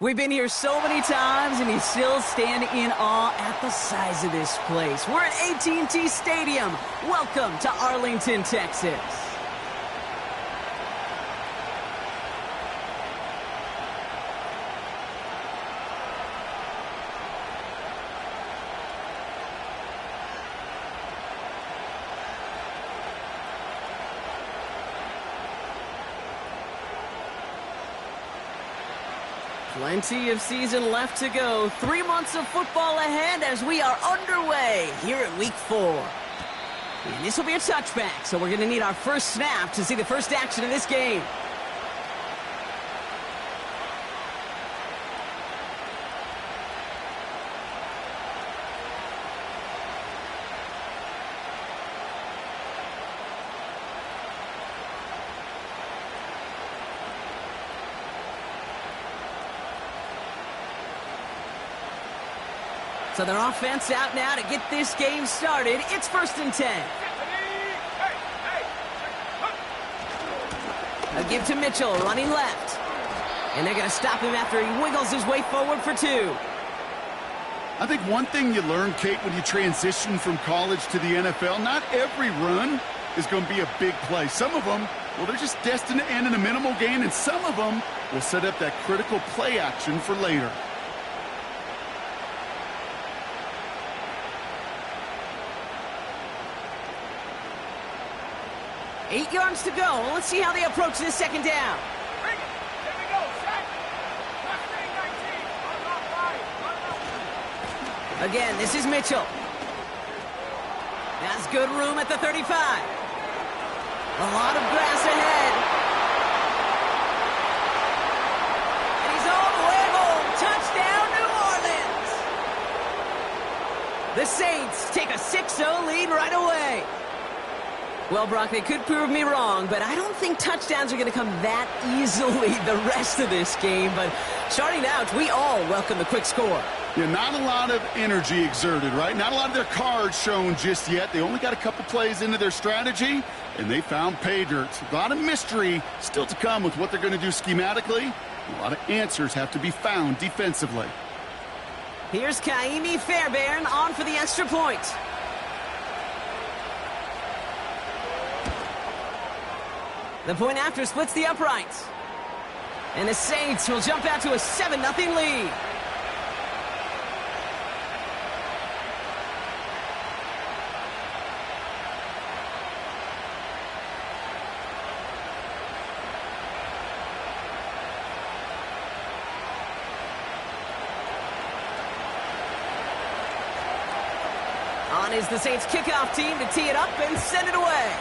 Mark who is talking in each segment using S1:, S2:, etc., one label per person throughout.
S1: We've been here so many times, and you still stand in awe at the size of this place. We're at AT&T Stadium. Welcome to Arlington, Texas. Plenty of season left to go. 3 months of football ahead as we are underway here at Week 4. And this will be a touchback, so we're going to need our first snap to see the first action of this game. So their offense out now to get this game started. It's 1st and 10. A give to Mitchell, running left. And they're going to stop him after he wiggles his way forward for 2.
S2: I think one thing you learn, Kate, when you transition from college to the NFL, not every run is going to be a big play. Some of them, well, they're just destined to end in a minimal gain, and some of them will set up that critical play action for later.
S1: 8 yards to go. Let's see how they approach this second down. Again, this is Mitchell. Has good room at the 35. A lot of grass ahead. And he's all the way home. Touchdown, New Orleans. The Saints take a 6-0 lead right away. Well, Brock, they could prove me wrong, but I don't think touchdowns are going to come that easily the rest of this game. But starting out, we all welcome the quick score.
S2: Yeah, not a lot of energy exerted, right? Not a lot of their cards shown just yet. They only got a couple plays into their strategy, and they found pay dirt. A lot of mystery still to come with what they're going to do schematically. A lot of answers have to be found defensively.
S1: Here's Kaimi Fairbairn on for the extra point. The point after splits the uprights. And the Saints will jump out to a 7-0 lead. On is the Saints kickoff team to tee it up and send it away.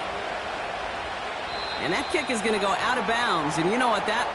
S1: And that kick is going to go out of bounds, and you know what that...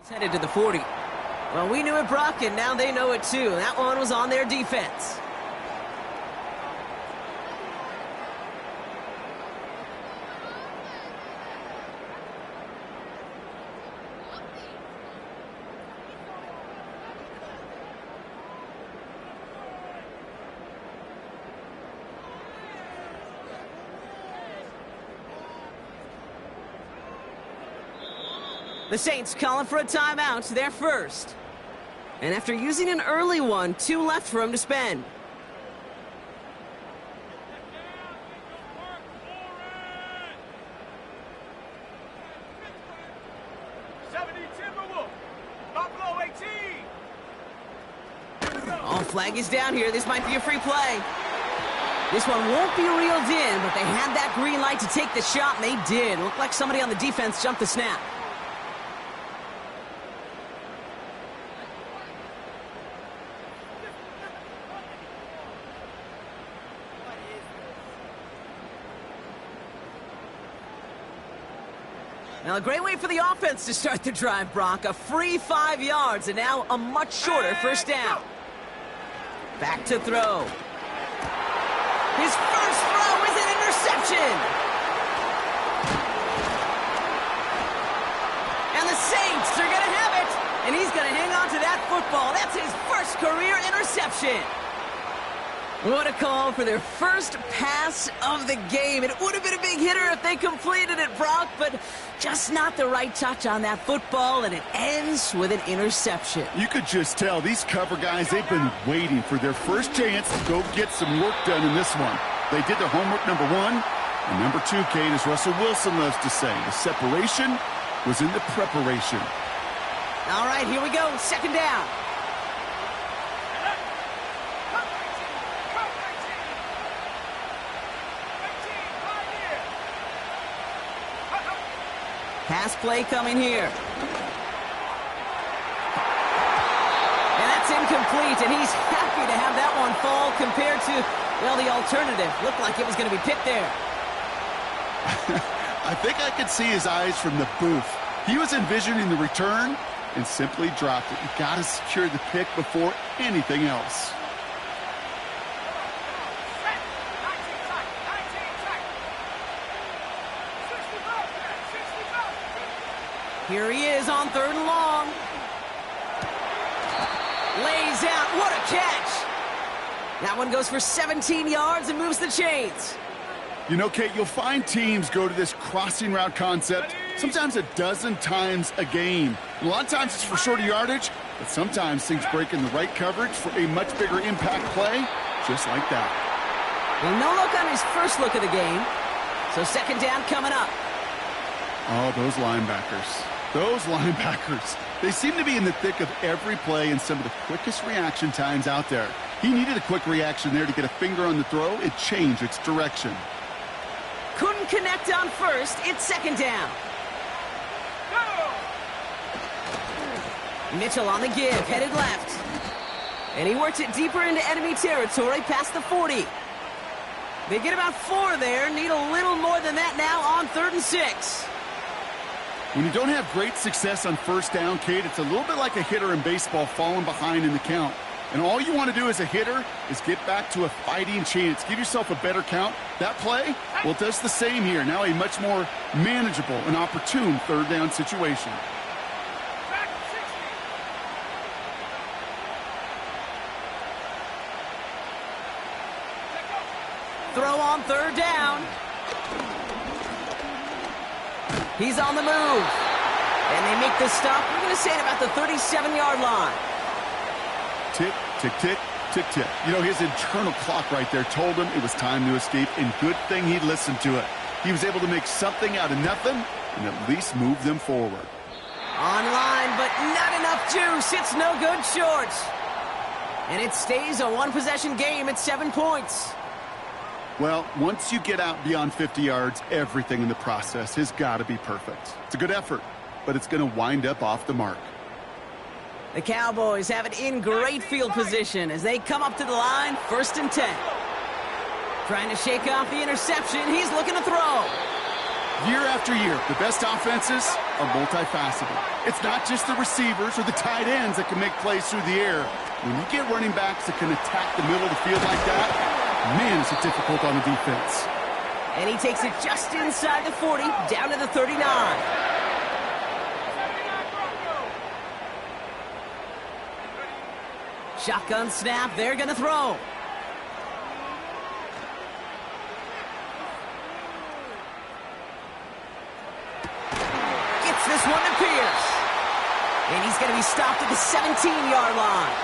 S1: headed to the 40. Well, we knew it, Brock, and now they know it too. That one was on their defense. The Saints calling for a timeout, their first. And after using an early one, 2 left for him to spend. Oh, flag is down here. This might be a free play. This one won't be reeled in, but they had that green light to take the shot, and they did. Looked like somebody on the defense jumped the snap. Now, a great way for the offense to start the drive, Brock. A free 5 yards, and now a much shorter first down. Back to throw. His first throw is an interception. And the Saints are going to have it. And he's going to hang on to that football. That's his first career interception. What a call for their first pass of the game. It would have been a big hitter if they completed it, Brock, but just not the right touch on that football, and it ends with an interception.
S2: You could just tell these cover guys, they've been waiting for their first chance to go get some work done in this one. They did their homework, number one. And number two, Kate, as Russell Wilson loves to say, the separation was in the preparation.
S1: All right, here we go. Second down. Pass play coming here. And that's incomplete, and he's happy to have that one fall compared to, well, the alternative. Looked like it was going to be picked there.
S2: I think I could see his eyes from the booth. He was envisioning the return and simply dropped it. You got to secure the pick before anything else.
S1: Here he is on third and long. Lays out. What a catch. That one goes for 17 yards and moves the chains.
S2: You know, Kate, you'll find teams go to this crossing route concept sometimes a dozen times a game. A lot of times it's for shorter yardage, but sometimes things break in the right coverage for a much bigger impact play, just like that.
S1: Well, no look on his first look of the game. So second down coming up.
S2: Oh, those linebackers. Those linebackers. They seem to be in the thick of every play and some of the quickest reaction times out there. He needed a quick reaction there to get a finger on the throw. It changed its direction.
S1: Couldn't connect on first. It's second down. Mitchell on the give, headed left. And he works it deeper into enemy territory past the 40. They get about 4 there. Need a little more than that now on 3rd and 6.
S2: When you don't have great success on first down, Kate, it's a little bit like a hitter in baseball falling behind in the count. And all you want to do as a hitter is get back to a fighting chance. Give yourself a better count. That play, well, it does the same here. Now a much more manageable and opportune third down situation.
S1: Throw on third down. He's on the move. And they make the stop. We're going to say it about the 37-yard line.
S2: Tick, tick, tick, tick, tick. You know, his internal clock right there told him it was time to escape, and good thing he listened to it. He was able to make something out of nothing and at least move them forward.
S1: Online, but not enough juice. It's no good short. And it stays a one-possession game at 7 points.
S2: Well, once you get out beyond 50 yards, everything in the process has got to be perfect. It's a good effort, but it's going to wind up off the mark.
S1: The Cowboys have it in great field position as they come up to the line, 1st and 10. Trying to shake off the interception. He's looking to throw.
S2: Year after year, the best offenses are multifaceted. It's not just the receivers or the tight ends that can make plays through the air. When you get running backs that can attack the middle of the field like that, man, is it difficult on the defense.
S1: And he takes it just inside the 40, down to the 39. Shotgun snap, they're going to throw. Gets this one to Pierce. And he's going to be stopped at the 17-yard line.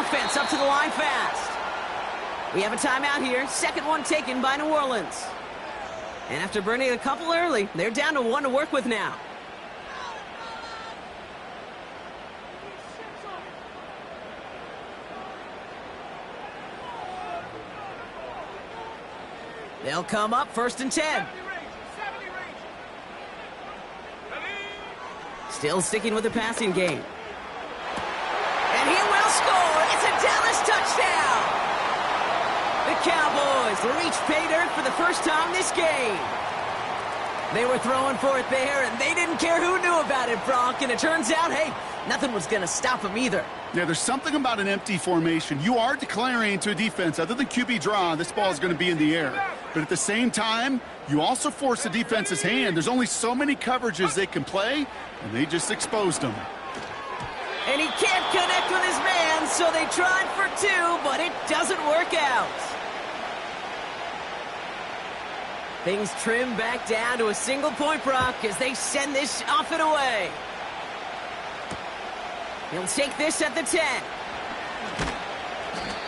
S1: Offense up to the line fast. We have a timeout here. Second one taken by New Orleans. And after burning a couple early, they're down to 1 to work with now. They'll come up 1st and 10. Still sticking with the passing game. And he will score. It's a Dallas touchdown. The Cowboys reach pay dirt for the first time this game. They were throwing for it there, and they didn't care who knew about it, Brock. And it turns out, hey, nothing was going to stop them either.
S2: Yeah, there's something about an empty formation. You are declaring to a defense, other than QB draw, this ball is going to be in the air. But at the same time, you also force the defense's hand. There's only so many coverages they can play, and they just exposed them.
S1: And he can't connect with his man, so they tried for two, but it doesn't work out. Things trim back down to a single point, Brock, as they send this off and away. He'll take this at the 10.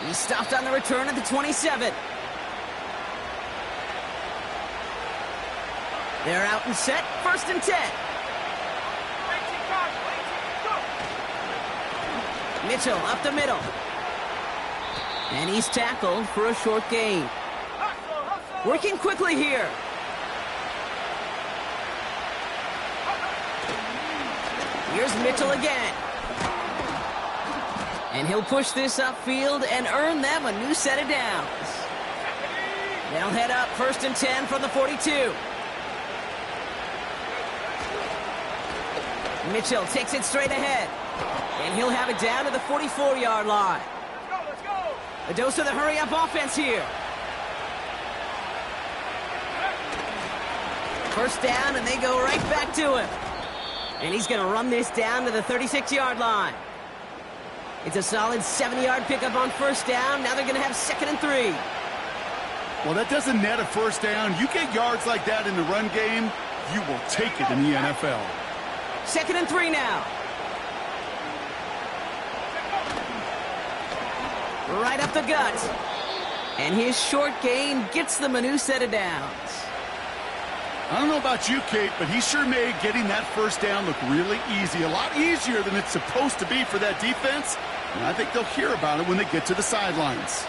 S1: He stopped on the return at the 27. They're out and set, 1st and 10. Mitchell up the middle. And he's tackled for a short gain. Working quickly here. Here's Mitchell again. And he'll push this upfield and earn them a new set of downs. They'll head up 1st and 10 from the 42. Mitchell takes it straight ahead. And he'll have it down to the 44-yard line. Let's go. A dose of the hurry-up offense here. 1st down, and they go right back to him. And he's going to run this down to the 36-yard line. It's a solid 7-yard pickup on 1st down. Now they're going to have 2nd and 3.
S2: Well, that doesn't net a 1st down. You get yards like that in the run game, you will take it in the NFL.
S1: 2nd and 3 now. Right up the gut. And his short gain gets them a new set of downs.
S2: I don't know about you, Kate, but he sure made getting that 1st down look really easy. A lot easier than it's supposed to be for that defense. And I think they'll hear about it when they get to the sidelines.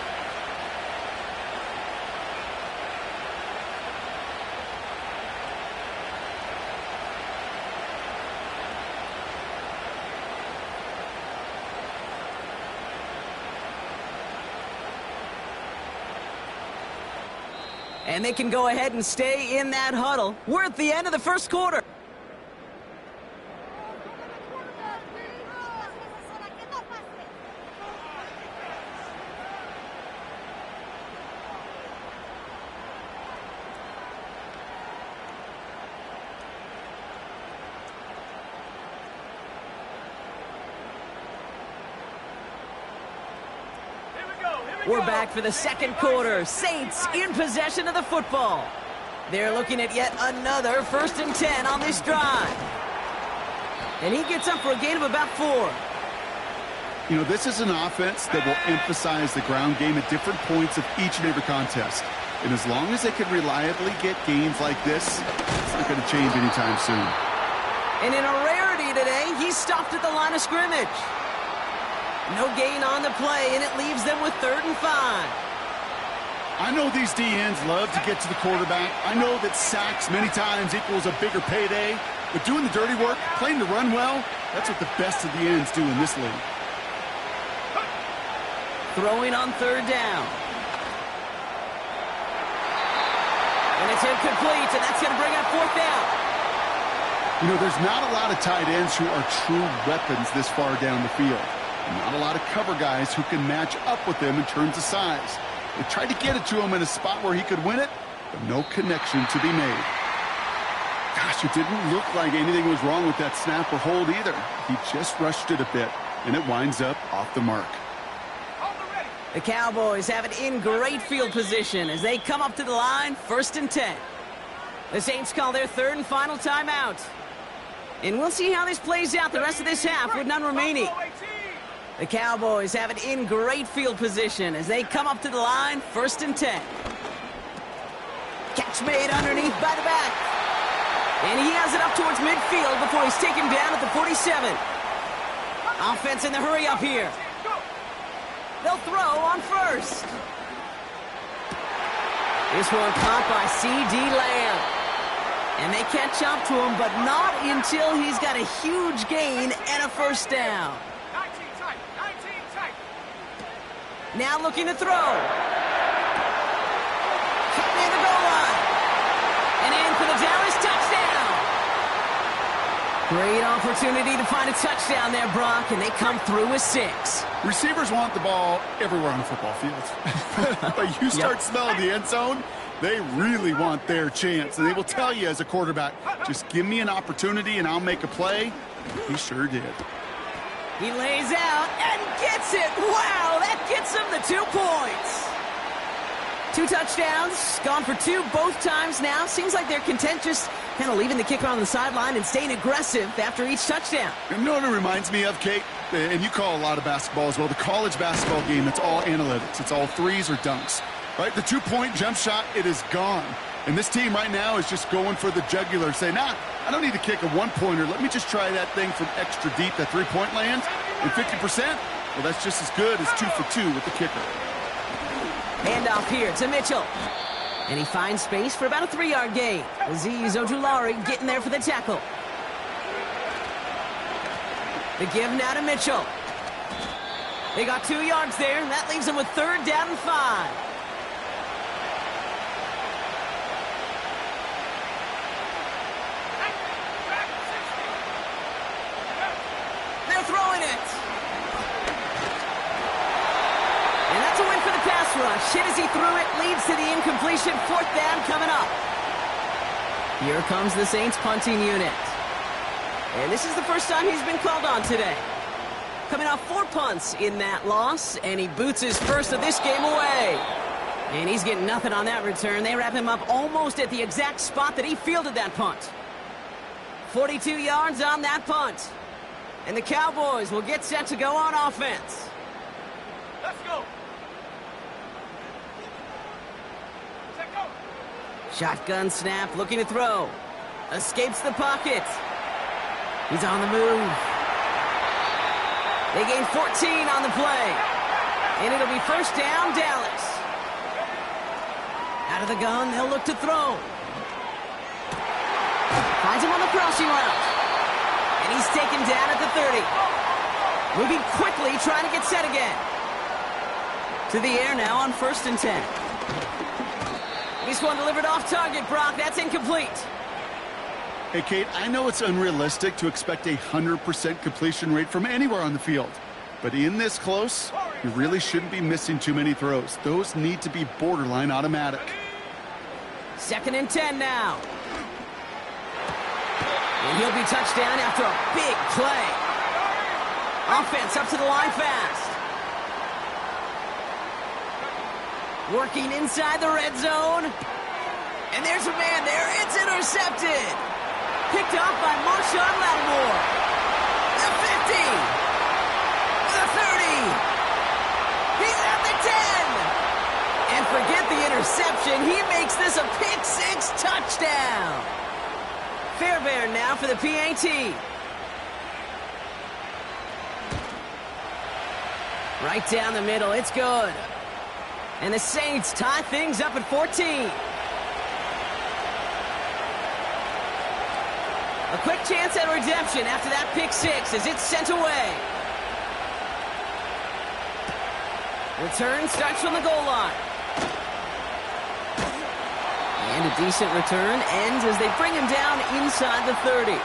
S1: And they can go ahead and stay in that huddle. We're at the end of the 1st quarter. We're back for the 2nd quarter. Saints in possession of the football. They're looking at yet another 1st and 10 on this drive. And he gets up for a gain of about 4.
S2: You know, this is an offense that will emphasize the ground game at different points of each and every contest. And as long as they can reliably get gains like this, it's not going to change anytime soon.
S1: And in a rarity today, he's stopped at the line of scrimmage. No gain on the play, and it leaves them with 3rd and 5.
S2: I know these DNs love to get to the quarterback. I know that sacks many times equals a bigger payday. But doing the dirty work, playing the run well, that's what the best of the ends do in this league.
S1: Throwing on 3rd down. And it's incomplete, and that's going to bring up 4th down.
S2: You know, there's not a lot of tight ends who are true weapons this far down the field. Not a lot of cover guys who can match up with them in terms of size. They tried to get it to him in a spot where he could win it, but no connection to be made. Gosh, it didn't look like anything was wrong with that snap or hold either. He just rushed it a bit, and it winds up off the mark.
S1: The Cowboys have it in great field position as they come up to the line, 1st and 10. The Saints call their 3rd and final timeout. And we'll see how this plays out the rest of this half with none remaining. The Cowboys have it in great field position as they come up to the line, 1st and 10. Catch made underneath by the back. And he has it up towards midfield before he's taken down at the 47. Offense in the hurry up here. They'll throw on 1st. This one caught by C.D. Lamb. And they catch up to him, but not until he's got a huge gain and a 1st down. Now looking to throw. Cut near the goal line. And in for the Dallas touchdown. Great opportunity to find a touchdown there, Brock, and they come through with 6.
S2: Receivers want the ball everywhere on the football field. But you start smelling the end zone, they really want their chance. And they will tell you as a quarterback, just give me an opportunity and I'll make a play. He sure did.
S1: He lays out and gets it. Wow, that gets him the 2 points. 2 touchdowns, gone for 2 both times now. Seems like they're content just kind of leaving the kicker on the sideline and staying aggressive after each touchdown.
S2: You know what it reminds me of, Kate? And you call a lot of basketball as well. The college basketball game, it's all analytics. It's all threes or dunks, right? The 2-point jump shot, it is gone. And this team right now is just going for the jugular, saying, nah, I don't need to kick a 1-pointer. Let me just try that thing from extra deep, that 3-point land. And 50%, well, that's just as good as 2 for 2 with the kicker.
S1: Handoff here to Mitchell. And he finds space for about a 3-yard gain. Azeez Ojulari getting there for the tackle. The give now to Mitchell. They got 2 yards there, and that leaves them with 3rd down and 5. They're throwing it. And that's a win for the pass rush. Hit as he threw it, leads to the incompletion. 4th down coming up. Here comes the Saints punting unit. And this is the first time he's been called on today. Coming off 4 punts in that loss, and he boots his first of this game away. And he's getting nothing on that return. They wrap him up almost at the exact spot that he fielded that punt. 42 yards on that punt. And the Cowboys will get set to go on offense.
S3: Let's go.
S1: Shotgun snap, looking to throw. Escapes the pocket. He's on the move. They gain 14 on the play. And it'll be 1st down, Dallas. Out of the gun, they'll look to throw. Finds him on the crossing route. And he's taken down at the 30. Moving quickly, trying to get set again. To the air now on 1st and 10. This one delivered off target, Brock. That's incomplete.
S2: Hey, Kate, I know it's unrealistic to expect a 100% completion rate from anywhere on the field. But in this close, you really shouldn't be missing too many throws. Those need to be borderline automatic.
S1: 2nd and 10 now. And he'll be touched down after a big play. Offense up to the line fast. Working inside the red zone. And there's a man there. It's intercepted. Picked off by Marshawn Lattimore. The 50. The 30. He's at the 10. And forget the interception. He makes this a pick-6 touchdown. Fairbairn now for the PAT. Right down the middle. It's good. And the Saints tie things up at 14. A quick chance at redemption after that pick-6 as it's sent away. Return starts from the goal line. And a decent return ends as they bring him down inside the 30.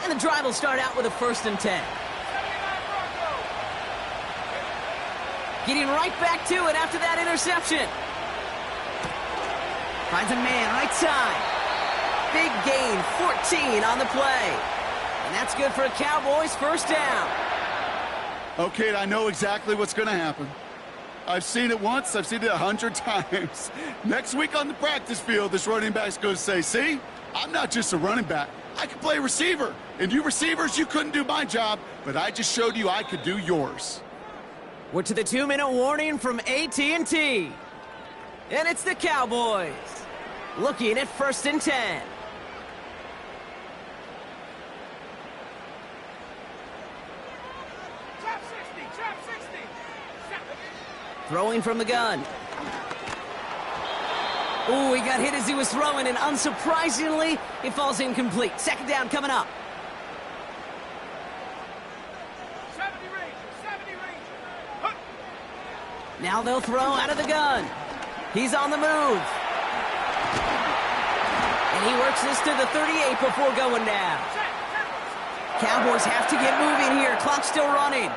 S1: And the drive will start out with a 1st and 10. Getting right back to it after that interception. Finds a man right side. Big gain, 14 on the play. And that's good for a Cowboys 1st down.
S2: Okay, I know exactly what's going to happen. I've seen it once. I've seen it 100 times. Next week on the practice field, this running back's going to say, see, I'm not just a running back. I can play receiver. And you receivers, you couldn't do my job, but I just showed you I could do yours.
S1: We're to the 2-minute warning from AT&T. And it's the Cowboys looking at 1st and 10.
S3: Trap 60.
S1: Throwing from the gun. Ooh, he got hit as he was throwing, and unsurprisingly, it falls incomplete. 2nd down coming up.
S3: 70 Ranger.
S1: Now they'll throw out of the gun. He's on the move. And he works this to the 38 before going down. Cowboys have to get moving here. Clock's still running.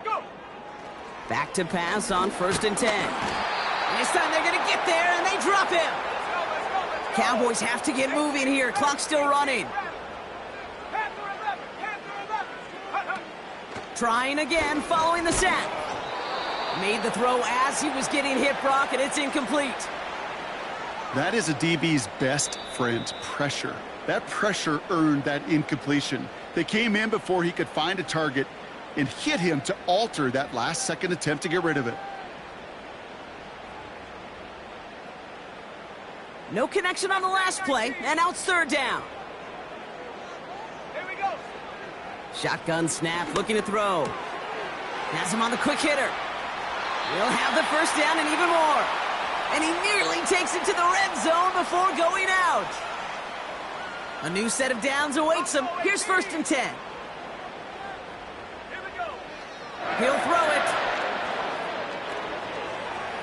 S3: Go.
S1: Back to pass on 1st and 10. And this time they're going to get there, and they drop him.
S3: Let's go.
S1: Cowboys have to get moving here. Clock's still running.
S3: Panther 11. Panther 11.
S1: Trying again, following the sack. Made the throw as he was getting hit, Brock, and it's incomplete.
S2: That is a DB's best friend, pressure. That pressure earned that incompletion. They came in before he could find a target and hit him to alter that last-second attempt to get rid of it.
S1: No connection on the last play, and now it's 3rd down.
S3: Here we go.
S1: Shotgun snap, looking to throw. Has him on the quick hitter. He'll have the 1st down and even more. And he nearly takes it to the red zone before going out. A new set of downs awaits him. Here's 1st and 10.
S3: Here we go.
S1: He'll throw it.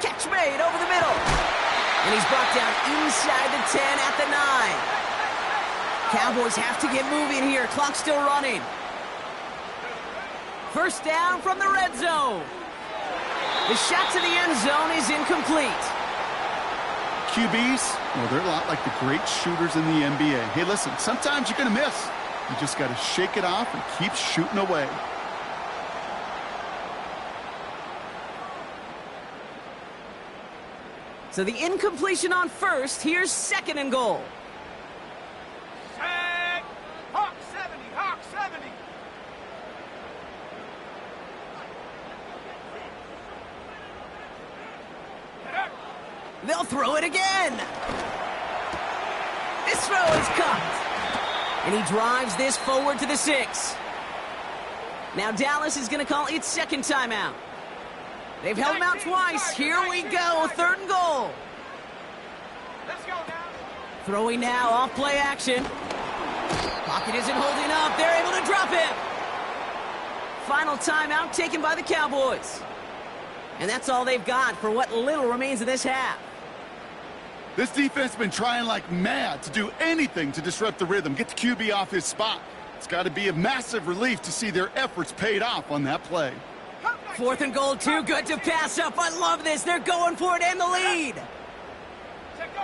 S1: Catch made over the middle. And he's brought down inside the 10 at the 9. Cowboys have to get moving here. Clock's still running. 1st down from the red zone. The shot to the end zone is incomplete.
S2: QBs, well, they're a lot like the great shooters in the NBA. Hey, listen, sometimes you're going to miss. You just got to shake it off and keep shooting away.
S1: So the incompletion on 1st. Here's 2nd and goal.
S3: Sack. Hawk 70. Hawk 70.
S1: They'll throw it again. This throw is caught. And he drives this forward to the 6. Now Dallas is going to call its 2nd timeout. They've held him out twice. Here we go. 3rd and goal.
S3: Let's go now.
S1: Throwing now off play action. Pocket isn't holding up. They're able to drop him. Final timeout taken by the Cowboys. And that's all they've got for what little remains of this half.
S2: This defense has been trying like mad to do anything to disrupt the rhythm, get the QB off his spot. It's got to be a massive relief to see their efforts paid off on that play.
S1: 4th and goal, too good to pass up. I love this. They're going for it and the lead.
S3: Set go.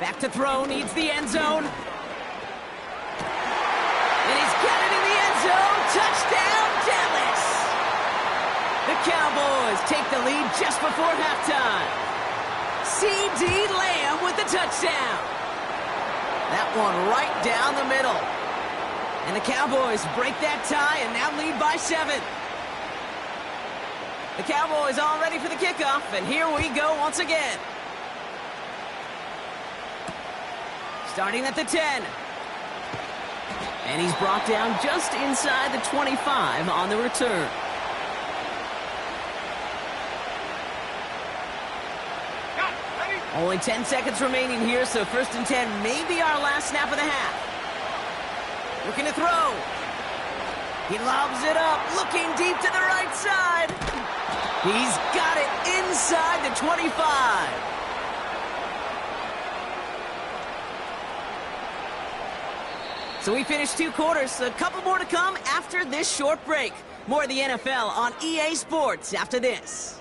S1: Back to throw, needs the end zone. And he's got it in the end zone. Touchdown, Dallas. The Cowboys take the lead just before halftime. C.D. Lamb with the touchdown. That one right down the middle. And the Cowboys break that tie and now lead by 7. The Cowboys all ready for the kickoff, and here we go once again. Starting at the 10. And he's brought down just inside the 25 on the return.
S3: Got it. Ready?
S1: Only 10 seconds remaining here, so 1st and 10 may be our last snap of the half. Looking to throw. He lobs it up, looking deep to the right side. He's got it inside the 25. So we finished 2 quarters. A couple more to come after this short break. More of the NFL on EA Sports after this.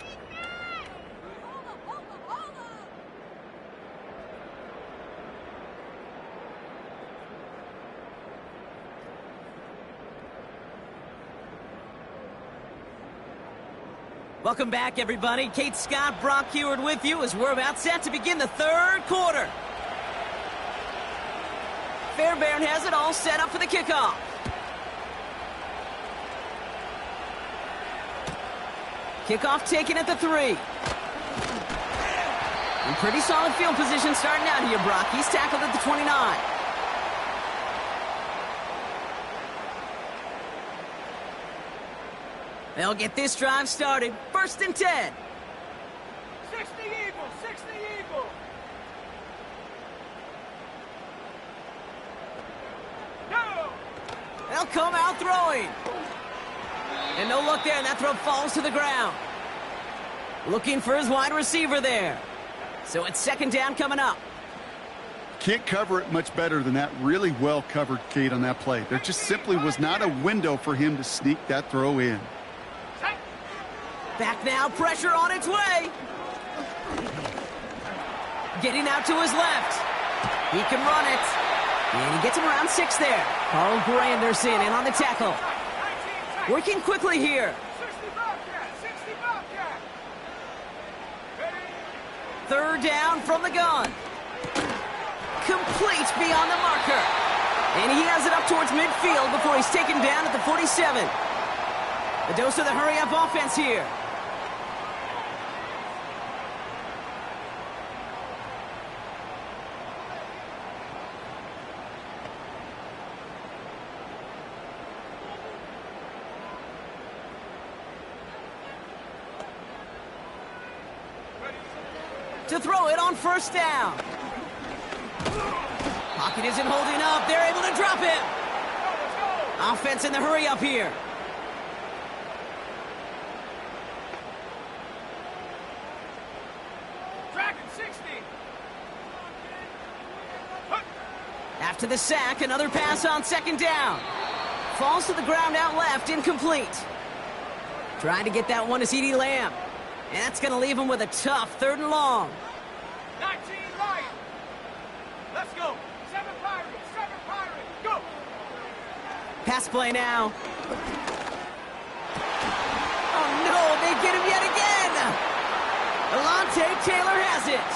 S1: Welcome back, everybody. Kate Scott, Brock Huard with you as we're about set to begin the 3rd quarter. Fairbairn has it all set up for the kickoff. Kickoff taken at the 3. In pretty solid field position starting out here, Brock. He's tackled at the 29. They'll get this drive started. 1st and 10.
S3: 60 Eagles, 60 Eagles. No.
S1: They'll come out throwing. And no look there, and that throw falls to the ground. Looking for his wide receiver there. So it's 2nd down coming up.
S2: Can't cover it much better than that. Really well covered, Kate, on that play. There just simply was not a window for him to sneak that throw in.
S1: Back now, pressure on its way. Getting out to his left. He can run it. And he gets him around 6 there. Carl Granderson in on the tackle. Working quickly here.
S3: 60 Bobcat.
S1: Third down from the gun. Complete beyond the marker. And he has it up towards midfield before he's taken down at the 47. The dose of the hurry-up offense here. To throw it on first down. Pocket isn't holding up. They're able to drop him. Offense in the hurry up here.
S3: Dragon 60.
S1: After the sack, another pass on second down. Falls to the ground out left, incomplete. Trying to get that one to CeeDee Lamb. And that's going to leave him with a tough 3rd and long.
S3: 19 Lions. Let's go. 7 Pirates. 7 Pirates. Go.
S1: Pass play now. Oh no, they get him yet again. Alontae Taylor has it.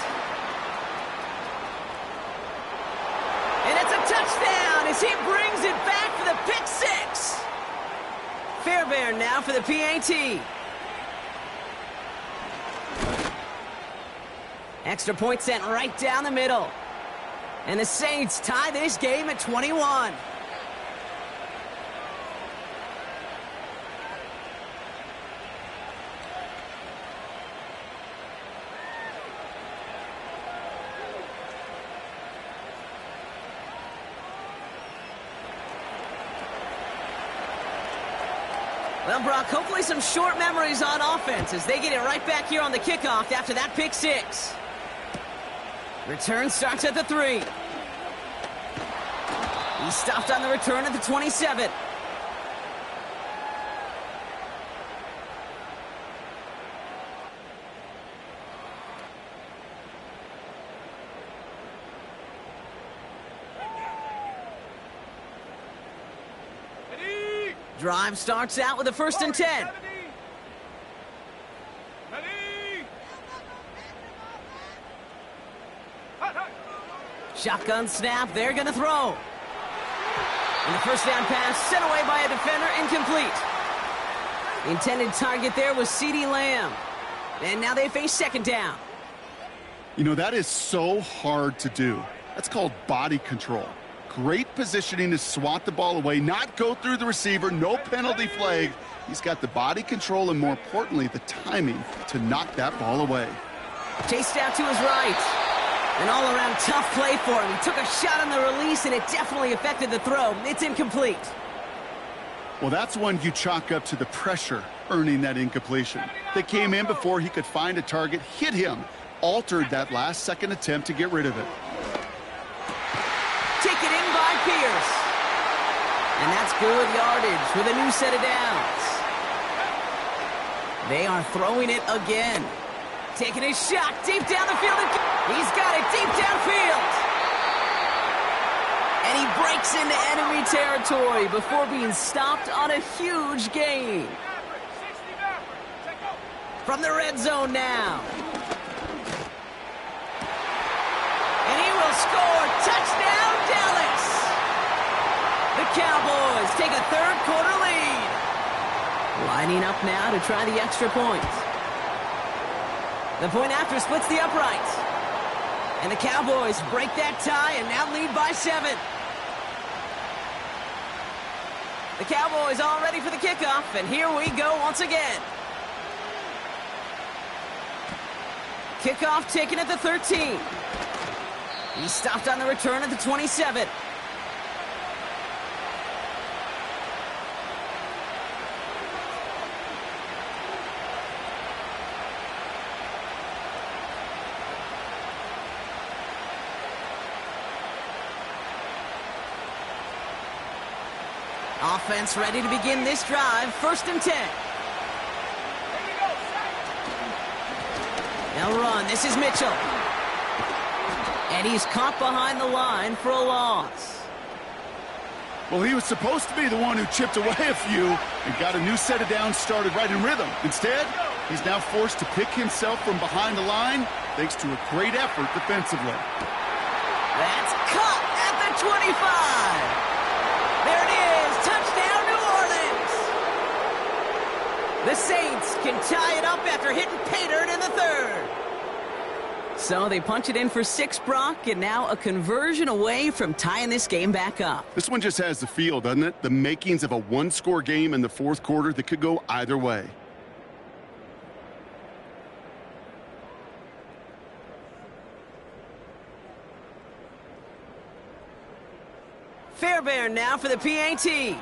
S1: And it's a touchdown as he brings it back for the pick 6. Fairbairn now for the PAT. Extra point sent right down the middle. And the Saints tie this game at 21. Well, Brock, hopefully some short memories on offense as they get it right back here on the kickoff after that pick 6. Return starts at the 3. He stopped on the return at the 27.
S3: Ready.
S1: Drive starts out with a 1st and 10.
S3: 70. Ready. Hut, hut.
S1: Shotgun snap, they're going to throw. And the first down pass sent away by a defender, incomplete. The intended target there was CeeDee Lamb. And now they face 2nd down.
S2: You know, that is so hard to do. That's called body control. Great positioning to swat the ball away, not go through the receiver, no penalty flag. He's got the body control and, more importantly, the timing to knock that ball away.
S1: Chased out to his right. An all-around tough play for him. He took a shot on the release, and it definitely affected the throw. It's incomplete.
S2: Well, that's one you chalk up to the pressure earning that incompletion. They came in before he could find a target, hit him, altered that last-second attempt to get rid of it.
S1: Taken in by Pierce. And that's good yardage with a new set of downs. They are throwing it again. Taking his shot deep down the field. He's got it deep downfield. And he breaks into enemy territory before being stopped on a huge gain.
S3: Maverick, 60 Maverick. Take over.
S1: From the red zone now. And he will score. Touchdown, Dallas. The Cowboys take a 3rd quarter lead. Lining up now to try the extra point. The point after splits the uprights. And the Cowboys break that tie and now lead by 7. The Cowboys all ready for the kickoff, and here we go once again. Kickoff taken at the 13. He stopped on the return at the 27. Offense ready to begin this drive. 1st and 10. Now run. This is Mitchell. And he's caught behind the line for a loss.
S2: Well, he was supposed to be the one who chipped away a few and got a new set of downs started right in rhythm. Instead, he's now forced to pick himself from behind the line thanks to a great effort defensively.
S1: That's caught at the 25. There it is. Touchdown, New Orleans. The Saints can tie it up after hitting pay dirt in the 3rd. So they punch it in for 6, Brock, and now a conversion away from tying this game back up.
S2: This one just has the feel, doesn't it? The makings of a one-score game in the 4th quarter that could go either way.
S1: Fairbairn now for the PAT.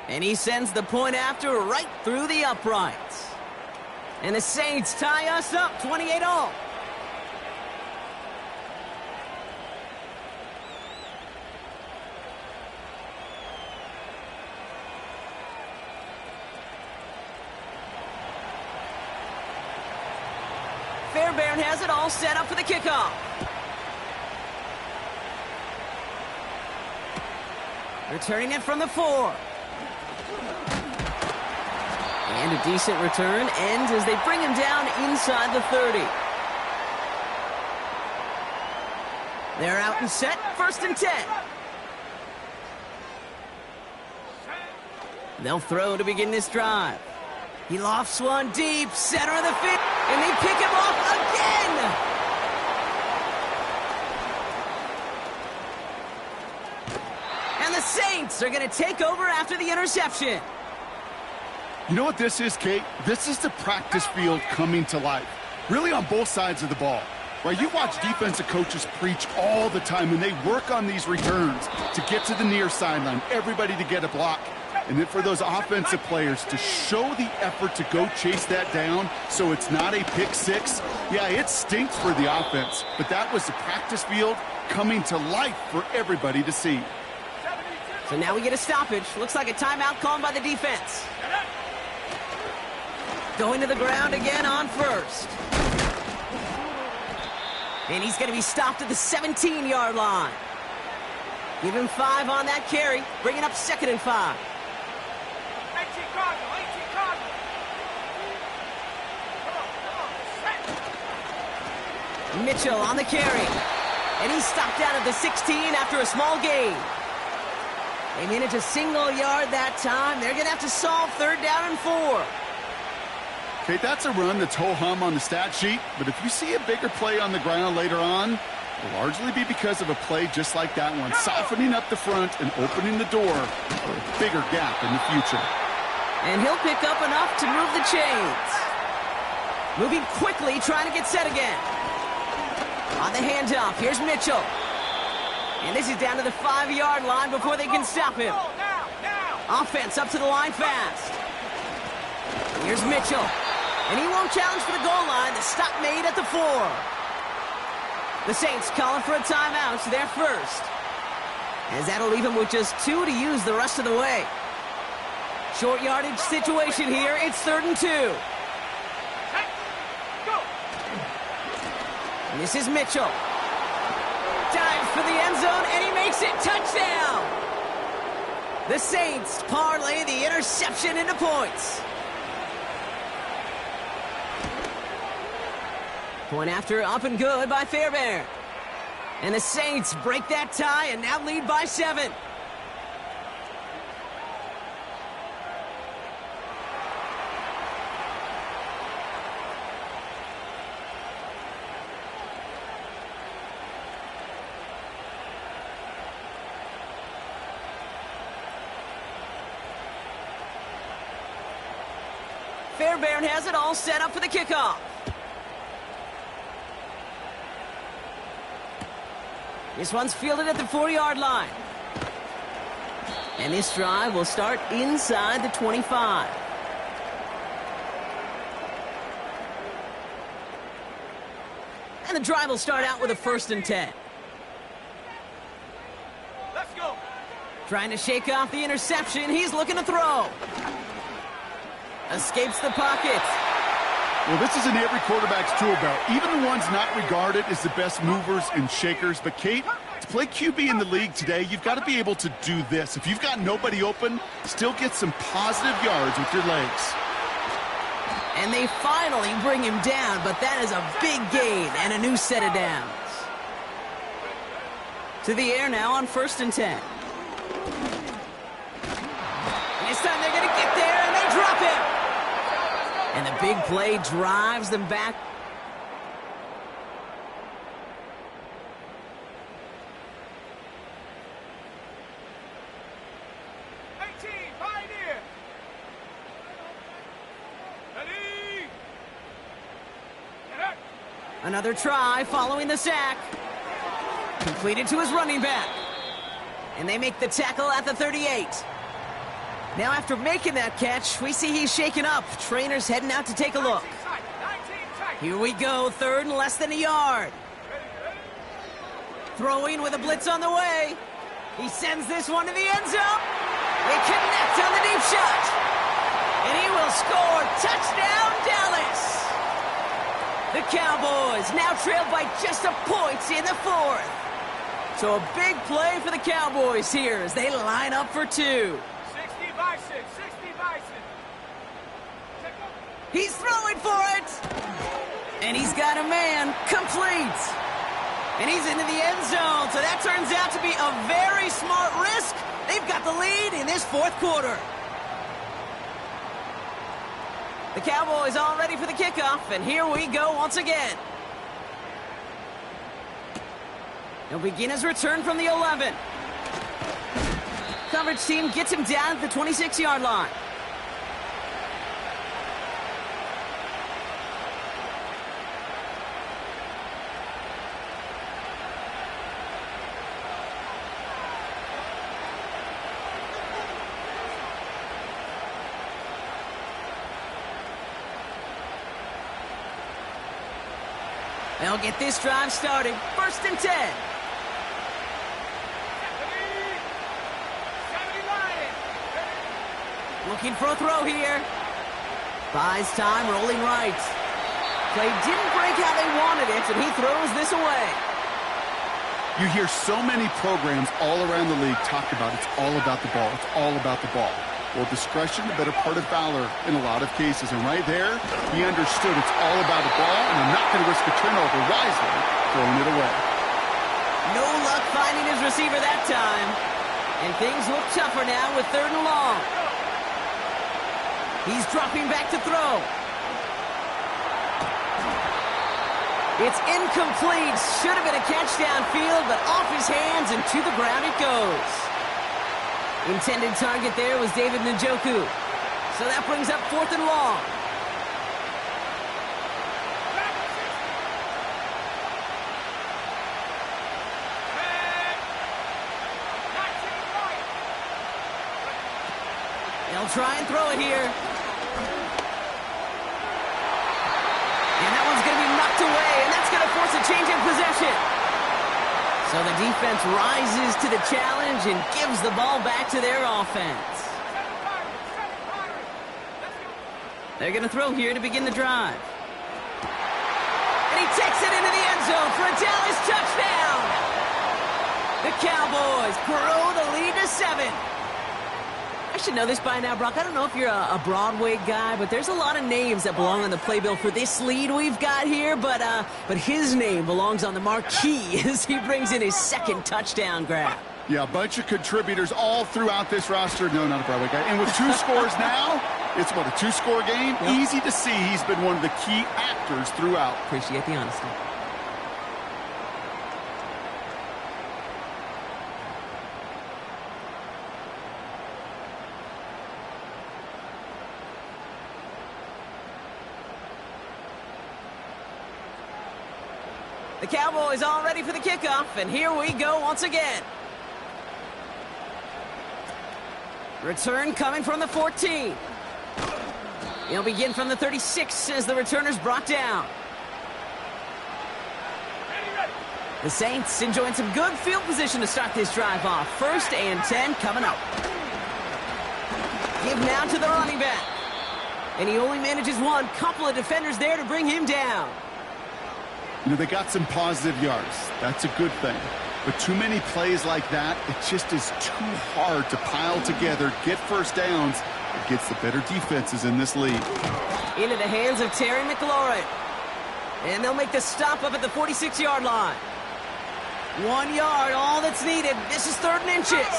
S1: And he sends the point after right through the uprights. And the Saints tie us up 28-all. Fairbairn has it all set up for the kickoff. Returning it from the 4. And a decent return ends as they bring him down inside the 30. They're out and set. 1st and 10. They'll throw to begin this drive. He lofts one deep, center of the field, and they pick him off again. And the Saints are going to take over after the interception.
S2: You know what this is, Kate? This is the practice field coming to life. Really on both sides of the ball. Right? You watch defensive coaches preach all the time, and they work on these returns to get to the near sideline, everybody to get a block. And then for those offensive players to show the effort to go chase that down so it's not a pick 6. Yeah, it stinks for the offense, but that was the practice field coming to life for everybody to see.
S1: So now we get a stoppage. Looks like a timeout called by the defense. Going to the ground again on 1st. And he's going to be stopped at the 17-yard line. Give him 5 on that carry, bringing up 2nd and 5.
S3: 18 Cardinal, 18 Cardinal. Come on,
S1: Mitchell on the carry. And he's stopped out at the 16 after a small gain. They manage a single yard that time. They're going to have to solve 3rd down and 4.
S2: Okay, that's a run that's ho-hum on the stat sheet, but if you see a bigger play on the ground later on, it'll largely be because of a play just like that one, softening up the front and opening the door for a bigger gap in the future.
S1: And he'll pick up enough to move the chains. Moving quickly, trying to get set again. On the handoff, here's Mitchell. And this is down to the 5-yard line before they can stop him. Offense up to the line fast. Here's Mitchell. And he won't challenge for the goal line. The stop made at the 4. The Saints calling for a timeout. They're first. As that'll leave him with just 2 to use the rest of the way. Short yardage situation here. It's 3rd and 2. And this is Mitchell. Dives for the end zone, and he makes it. Touchdown! The Saints parlay the interception into points. Point after, up and good by Fairbairn. And the Saints break that tie and now lead by 7. Fairbairn has it all set up for the kickoff. This one's fielded at the 4-yard line. And this drive will start inside the 25. And the drive will start out with a 1st and 10.
S3: Let's go.
S1: Trying to shake off the interception. He's looking to throw. Escapes the pocket.
S2: Well, this is in every quarterback's tool belt, even the ones not regarded as the best movers and shakers. But, Kate, to play QB in the league today, you've got to be able to do this. If you've got nobody open, still get some positive yards with your legs.
S1: And they finally bring him down, but that is a big gain and a new set of downs. To the air now on 1st and 10. And this time they're going to get there, and they drop him. And the big play drives them back.
S3: Pioneer. Ready. Get up.
S1: Another try following the sack. Completed to his running back. And they make the tackle at the 38. Now after making that catch, we see he's shaken up. Trainer's heading out to take a look.
S3: 19 tight.
S1: Here we go, 3rd and less than a yard. Throwing with a blitz on the way. He sends this one to the end zone. They connect on the deep shot. And he will score. Touchdown, Dallas. The Cowboys now trail by just a point in the 4th. So a big play for the Cowboys here as they line up for 2.
S3: 60 by 6. 60 by 6.
S1: He's throwing for it. And he's got a man complete. And he's into the end zone. So that turns out to be a very smart risk. They've got the lead in this 4th quarter. The Cowboys all ready for the kickoff. And here we go once again. He'll begin his return from the 11. Coverage team gets him down at the 26-yard line. They'll get this drive started. 1st and 10. Looking for a throw here. Buys time, rolling right. Play didn't break how they wanted it, and he throws this away.
S2: You hear so many programs all around the league talk about it's all about the ball. It's all about the ball. Well, discretion, the better part of valor in a lot of cases. And right there, he understood it's all about the ball, and I'm not going to risk a turnover wisely, throwing it away.
S1: No luck finding his receiver that time. And things look tougher now with 3rd and long. He's dropping back to throw. It's incomplete. Should have been a catch downfield, but off his hands and to the ground it goes. Intended target there was David Njoku. So that brings up 4th and long. They'll try and throw it here. And that one's going to be knocked away, and that's going to force a change in possession. So the defense rises to the challenge and gives the ball back to their offense. They're going to throw here to begin the drive. And he takes it into the end zone for a Dallas touchdown. The Cowboys grow the lead to 7. I should know this by now, Brock. I don't know if you're a Broadway guy, but there's a lot of names that belong on the playbill for this lead we've got here. But his name belongs on the marquee as he brings in his 2nd touchdown grab.
S2: Yeah, a bunch of contributors all throughout this roster. No, not a Broadway guy. And with 2 scores now, it's what, a 2-score game? Yep. Easy to see he's been one of the key actors throughout.
S1: Appreciate the honesty. The Cowboys all ready for the kickoff, and here we go once again. Return coming from the 14. He'll begin from the 36 as the returner's brought down. The Saints enjoying some good field position to start this drive off. 1st and 10 coming up. Give now to the running back. And he only manages one. Couple of defenders there to bring him down.
S2: You know, they got some positive yards. That's a good thing. But too many plays like that, it just is too hard to pile together, get first downs against the better defenses in this league.
S1: Into the hands of Terry McLaurin. And they'll make the stop up at the 46-yard line. 1 yard, all that's needed. This is 3rd and inches.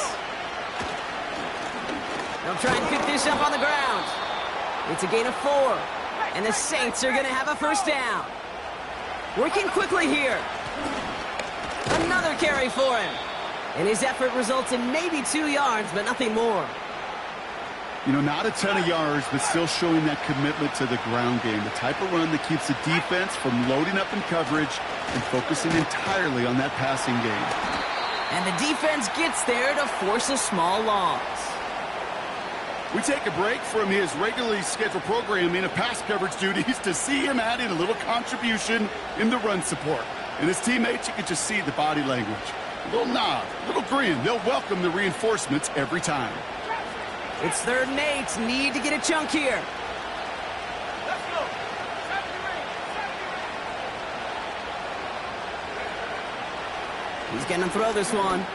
S1: They'll try and pick this up on the ground. It's a gain of 4. And the Saints are going to have a first down. Working quickly here. Another carry for him. And his effort results in maybe 2 yards, but nothing more.
S2: You know, not a ton of yards, but still showing that commitment to the ground game. The type of run that keeps the defense from loading up in coverage and focusing entirely on that passing game.
S1: And the defense gets there to force a small loss.
S2: We take a break from his regularly scheduled programming of pass coverage duties to see him add in a little contribution in the run support. And his teammates, you can just see the body language. A little nod, a little grin. They'll welcome the reinforcements every time.
S1: It's 3rd and 8. Need to get a chunk here.
S3: Let's go.
S1: He's going to throw this one.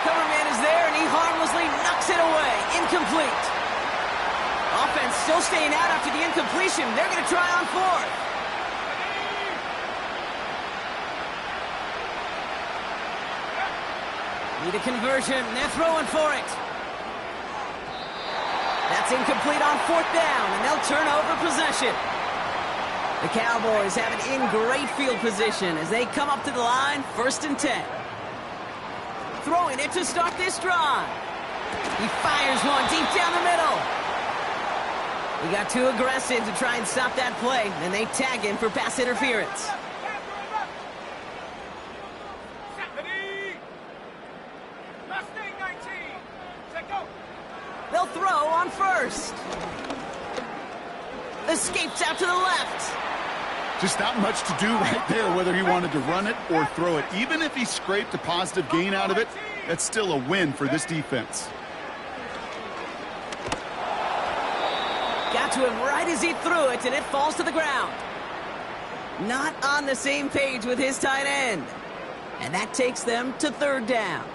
S1: Cover man is there, and he harmlessly knocks it away. Incomplete. Offense still staying out after the incompletion. They're going to try on 4th. Need a conversion. They're throwing for it. That's incomplete on 4th down, and they'll turn over possession. The Cowboys have it in great field position as they come up to the line, 1st and 10. Throwing it to start this drive. He fires one deep down the middle. He got too aggressive to try and stop that play, and they tag him for pass interference. They'll throw on 1st. Escapes out to the left.
S2: Just not much to do right there, whether he wanted to run it or throw it. Even if he scraped a positive gain out of it, that's still a win for this defense.
S1: Got to him right as he threw it, and it falls to the ground. Not on the same page with his tight end. And that takes them to 3rd down.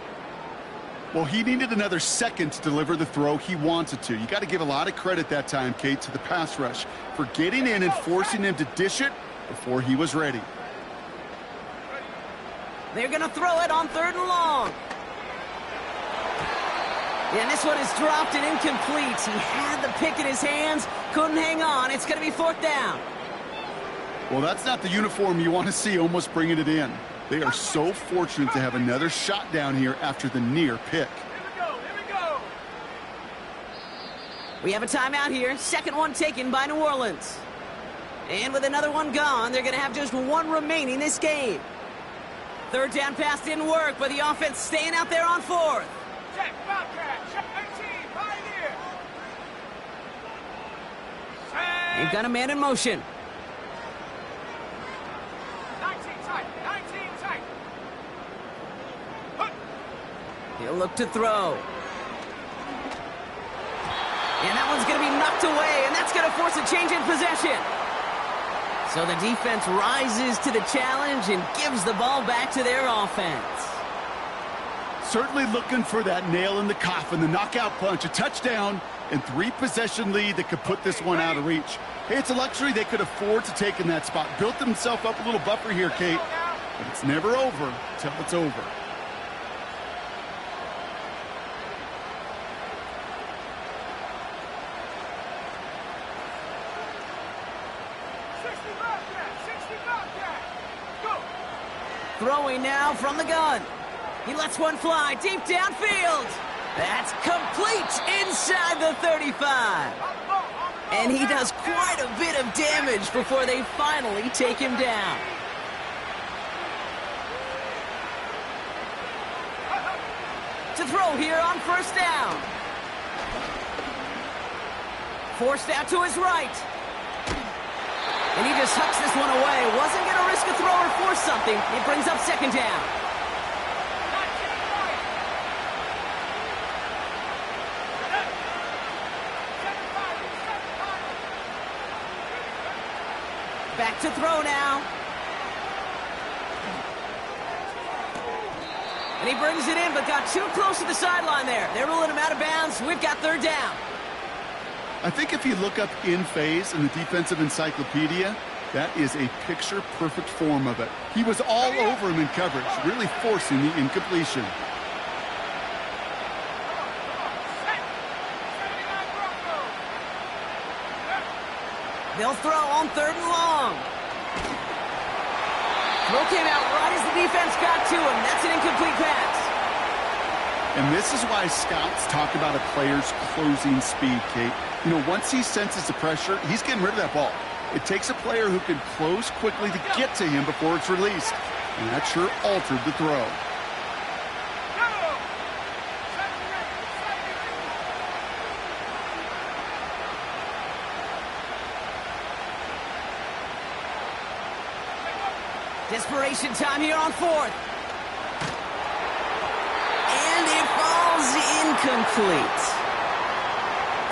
S2: Well, he needed another second to deliver the throw he wanted to. You got to give a lot of credit that time, Kate, to the pass rush for getting in and forcing him to dish it before he was ready.
S1: They're going to throw it on 3rd and long. And this one is dropped and incomplete. He had the pick in his hands, couldn't hang on. It's going to be 4th down.
S2: Well, that's not the uniform you want to see almost bringing it in. They are so fortunate to have another shot down here after the near pick.
S3: Here we go.
S1: We have a timeout here. 2nd one taken by New Orleans. And with another one gone, they're going to have just 1 remaining this game. 3rd down pass didn't work, but the offense staying out there on 4th.
S3: Check, Bobcat. Check 19. Pioneer.
S1: They've got a man in motion.
S3: 19 tight. 19 tight.
S1: He'll look to throw. And that one's going to be knocked away, and that's going to force a change in possession. So the defense rises to the challenge and gives the ball back to their offense.
S2: Certainly looking for that nail in the coffin, the knockout punch, a touchdown, and 3-possession lead that could put this one out of reach. Hey, it's a luxury they could afford to take in that spot. Built themselves up a little buffer here, Kate, but it's never over till it's over.
S1: Throwing now from the gun. He lets one fly deep downfield. That's complete inside the 35. And he does quite a bit of damage before they finally take him down. To throw here on first down. Forced out to his right. And he just hucks this one away. Wasn't going to risk a throw or force something. It brings up second down. Back to throw now. And he brings it in, but got too close to the sideline there. They're ruling him out of bounds. We've got third down.
S2: I think if you look up in phase in the defensive encyclopedia, that is a picture-perfect form of it. He was all over him in coverage, really forcing the incompletion.
S1: They'll throw on third and long. Throw came out right as the defense got to him. That's an incomplete pass.
S2: And this is why scouts talk about a player's closing speed, Kate. You know, once he senses the pressure, he's getting rid of that ball. It takes a player who can close quickly to get to him before it's released. And that sure altered the throw.
S1: Desperation time here on fourth. And it falls incomplete.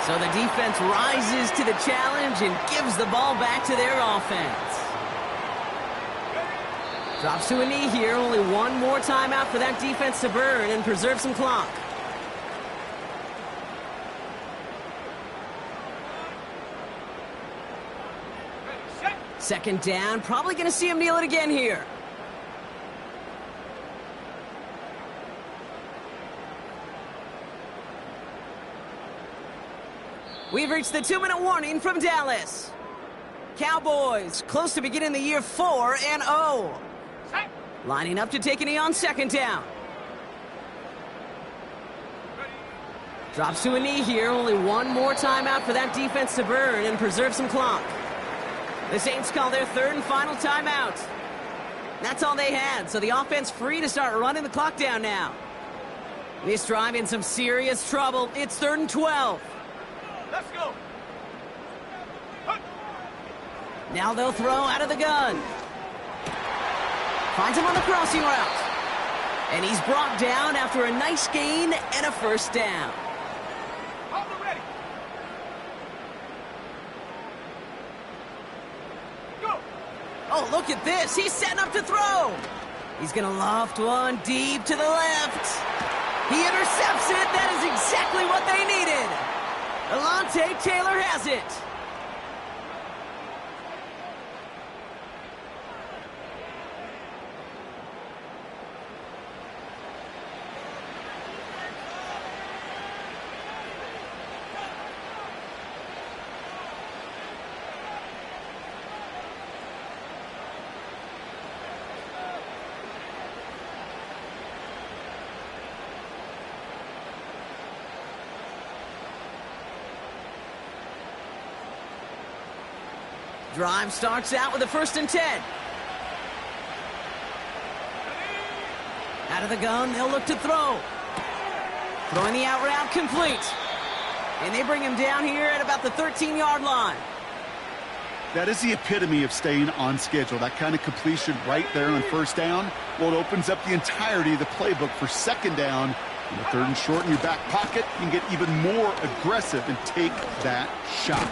S1: So the defense rises to the challenge and gives the ball back to their offense. Drops to a knee here. Only one more timeout for that defense to burn and preserve some clock. Second down. Probably going to see him kneel it again here. We've reached the 2-minute warning from Dallas. Cowboys close to beginning the year 4-0. Lining up to take a knee on second down. Drops to a knee here. Only one more timeout for that defense to burn and preserve some clock. The Saints call their third and final timeout. That's all they had, so the offense free to start running the clock down now. This drive in some serious trouble. It's 3rd and 12.
S3: Let's go.
S1: Now they'll throw out of the gun. Finds him on the crossing route. And he's brought down after a nice gain and a first down.
S3: Ready. Go.
S1: Oh, look at this. He's setting up to throw. He's going to loft one deep to the left. He intercepts it. That is exactly what they needed. Alontae Taylor has it. Drive starts out with a 1st and 10. Out of the gun, they'll look to throw. Throwing the out route complete. And they bring him down here at about the 13-yard line.
S2: That is the epitome of staying on schedule. That kind of completion right there on first down. Well, it opens up the entirety of the playbook for second down. And the 3rd and short in your back pocket, you can get even more aggressive and take that shot.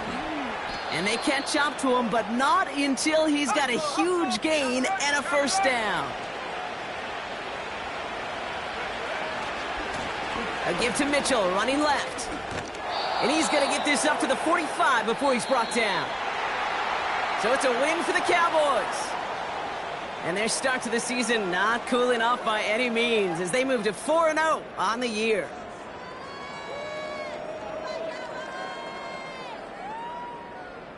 S1: And they catch up to him, but not until he's got a huge gain and a first down. A give to Mitchell, running left. And he's going to get this up to the 45 before he's brought down. So it's a win for the Cowboys. And their start to the season not cooling off by any means as they move to 4-0 on the year.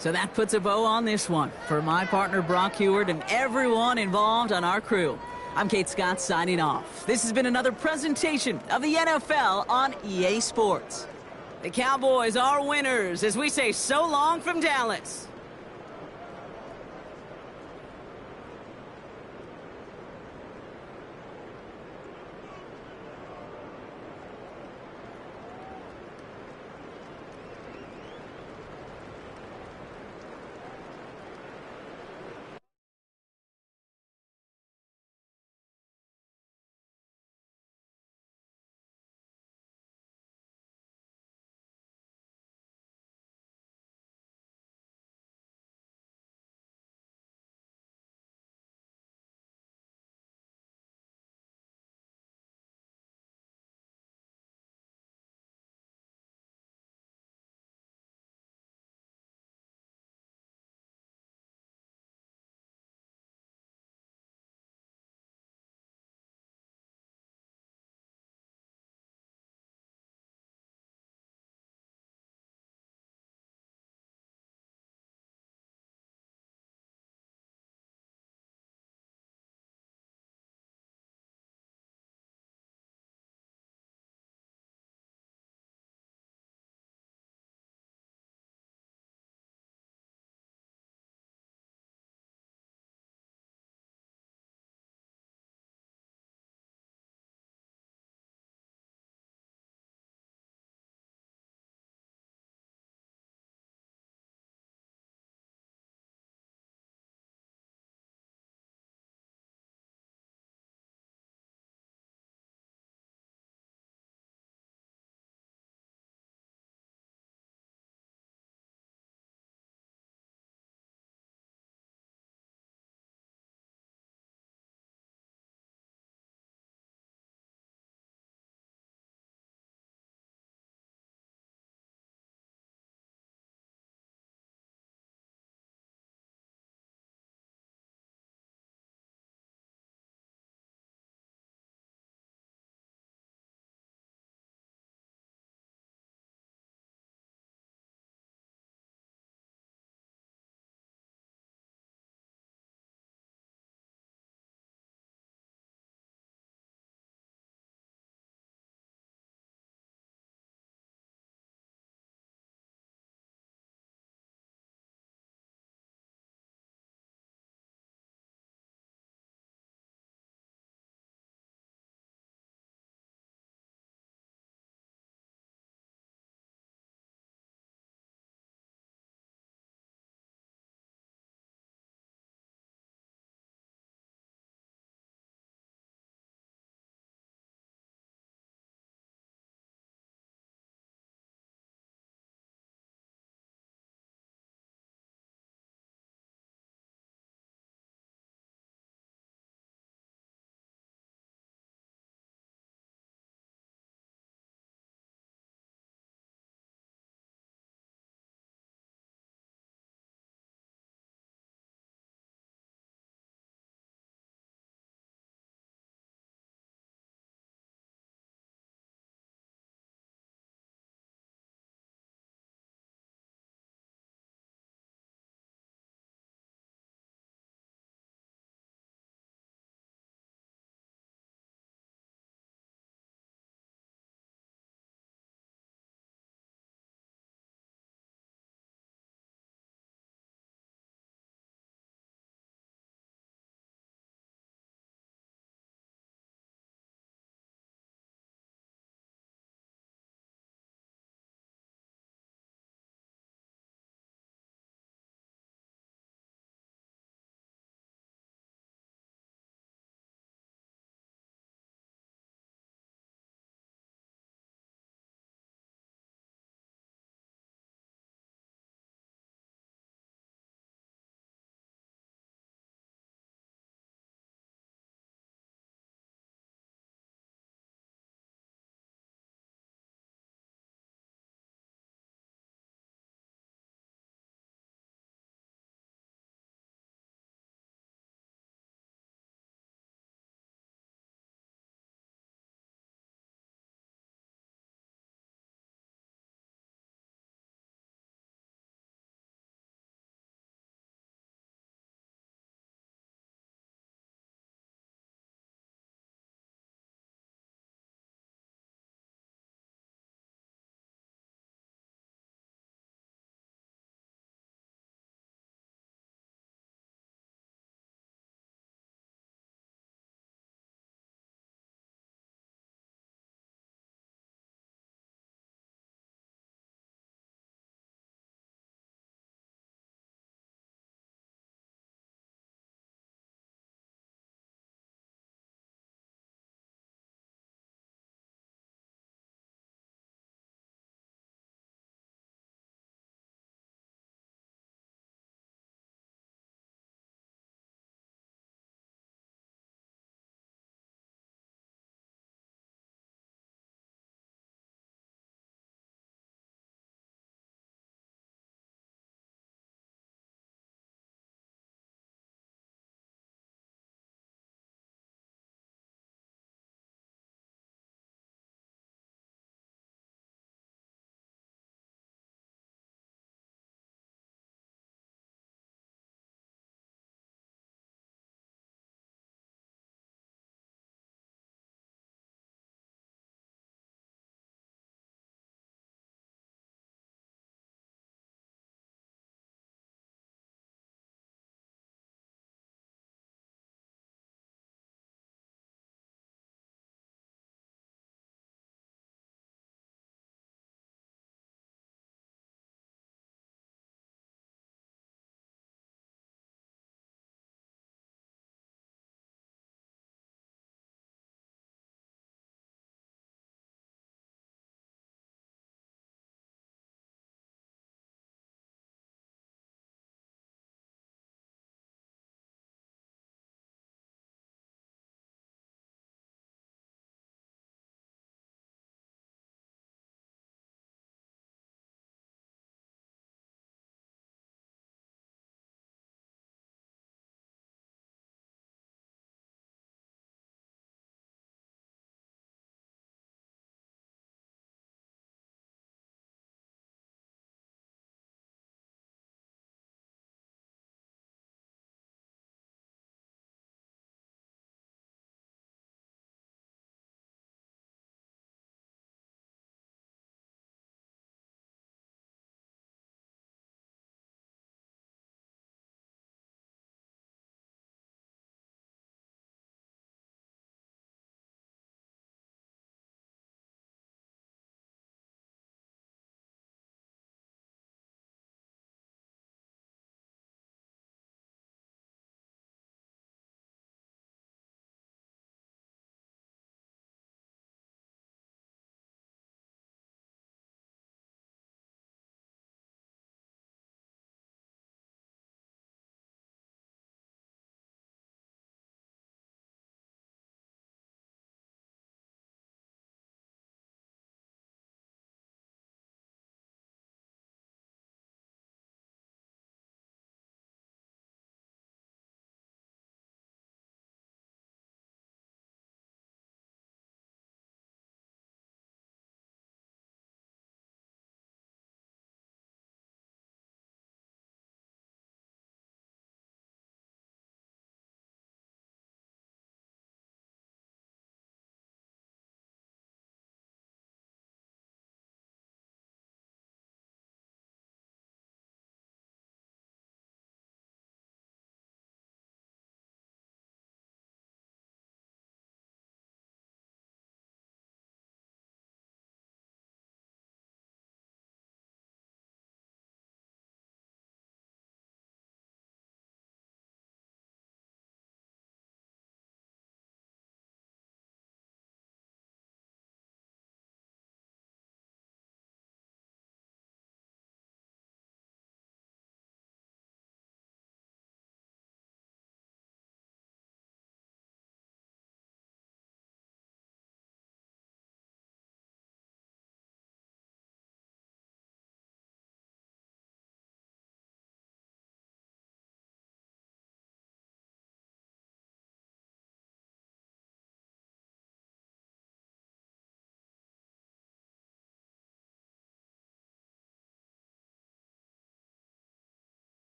S1: So that puts a bow on this one. For my partner Brock Huard and everyone involved on our crew, I'm Kate Scott signing off. This has been another presentation of the NFL on EA Sports. The Cowboys are winners as we say so long from Dallas.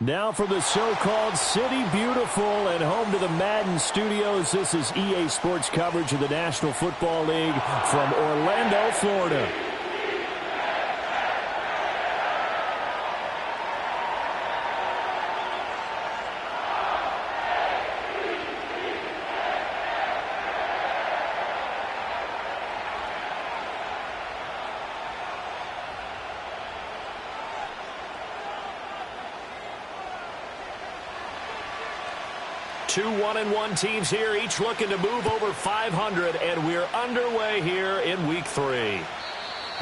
S4: Now from the so-called City Beautiful and home to the Madden Studios, this is EA Sports coverage of the National Football League from Orlando, Florida. Two 1-1 teams here, each looking to move over 500, and we're underway here in Week 3.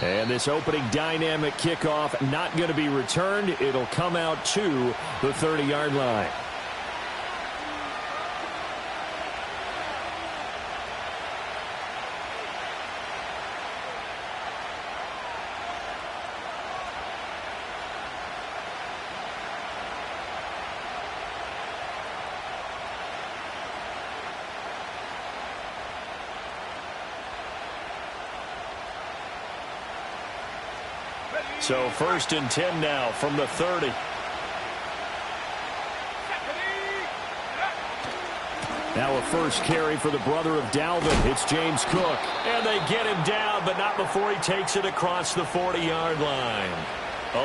S4: And this opening dynamic kickoff not going to be returned. It'll come out to the 30-yard line. So 1st and 10 now from the 30. Now a first carry for the brother of Dalvin. It's James Cook. And they get him down, but not before he takes it across the 40-yard line.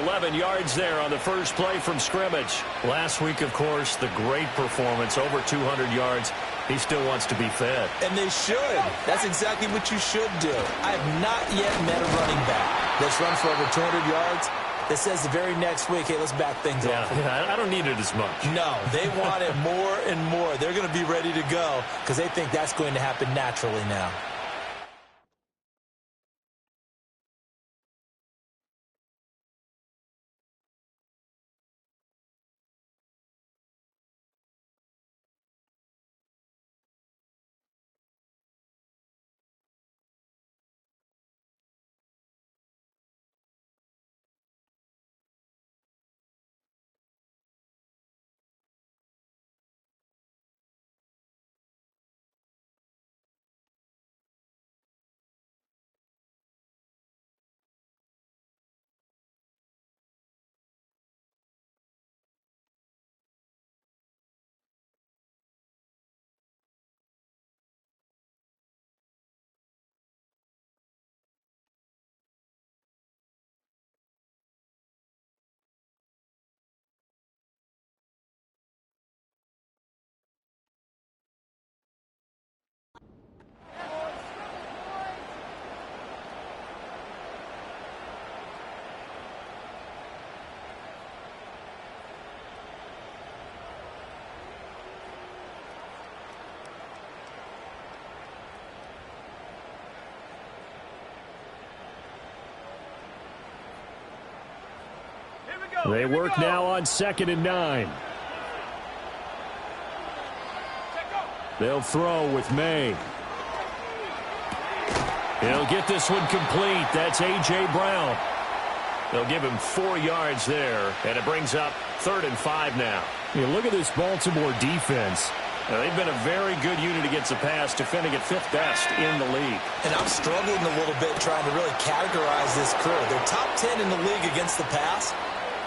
S4: 11 yards there on the first play from scrimmage. Last week, of course, the great performance, over 200 yards. He still wants to be fed.
S5: And they should. That's exactly what you should do. I have not yet met a running back that's run for over 200 yards that says the very next week, hey, let's back things off.
S4: Yeah, I don't need it as much.
S5: No, they want it more and more. They're going to be ready to go because they think that's going to happen naturally now.
S4: They work now on 2nd and 9. They'll throw with May. He'll get this one complete. That's A.J. Brown. They'll give him 4 yards there, and it brings up 3rd and 5 now. You look at this Baltimore defense. They've been a very good unit against the pass, defending at 5th best in the league.
S5: And I'm struggling a little bit trying to really categorize this crew. They're top 10 in the league against the pass,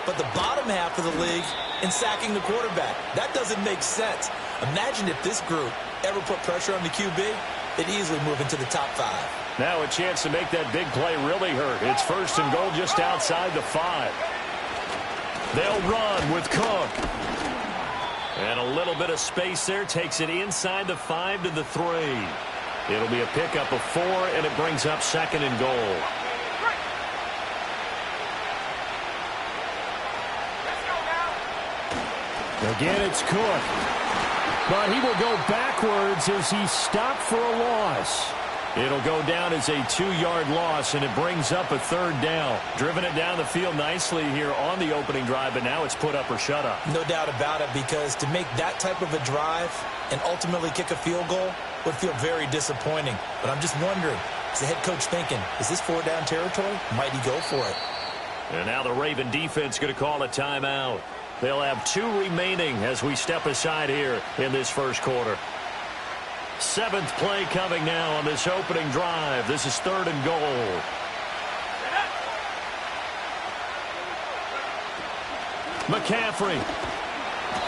S5: but the bottom half of the league in sacking the quarterback. That doesn't make sense. Imagine if this group ever put pressure on the QB, they'd easily move into the top 5.
S4: Now a chance to make that big play really hurt. It's 1st and goal just outside the 5. They'll run with Cook. And a little bit of space there takes it inside the 5 to the 3. It'll be a pickup of 4, and it brings up 2nd and goal. Again, it's Cook. But he will go backwards as he stopped for a loss. It'll go down as a 2-yard loss, and it brings up a 3rd down. Driven it down the field nicely here on the opening drive, but now it's put up or shut up.
S5: No doubt about it, because to make that type of a drive and ultimately kick a field goal would feel very disappointing. But I'm just wondering, is the head coach thinking, is this 4-down territory? Might he go for it?
S4: And now the Raven defense going to call a timeout. They'll have 2 remaining as we step aside here in this first quarter. 7th play coming now on this opening drive. This is 3rd and goal. McCaffrey.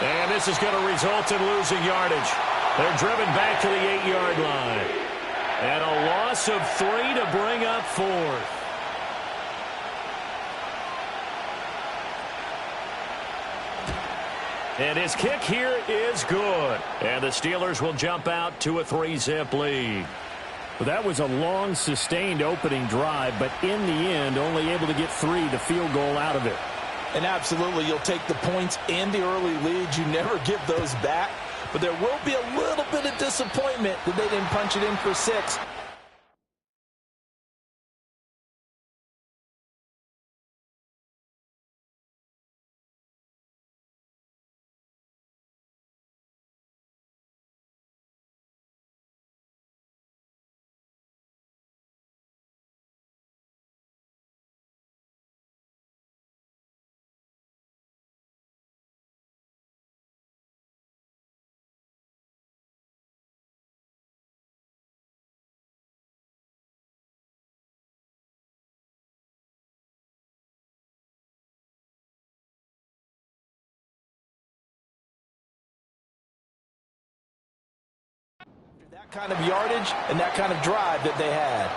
S4: And this is going to result in losing yardage. They're driven back to the 8-yard line. And a loss of 3 to bring up 4th. And his kick here is good. And the Steelers will jump out to a 3-zip lead.
S6: Well, that was a long, sustained opening drive, but in the end, only able to get 3, the field goal out of it.
S5: And absolutely, you'll take the points and the early leads. You never give those back. But there will be a little bit of disappointment that they didn't punch it in for 6. That kind of yardage and that kind of drive that they had.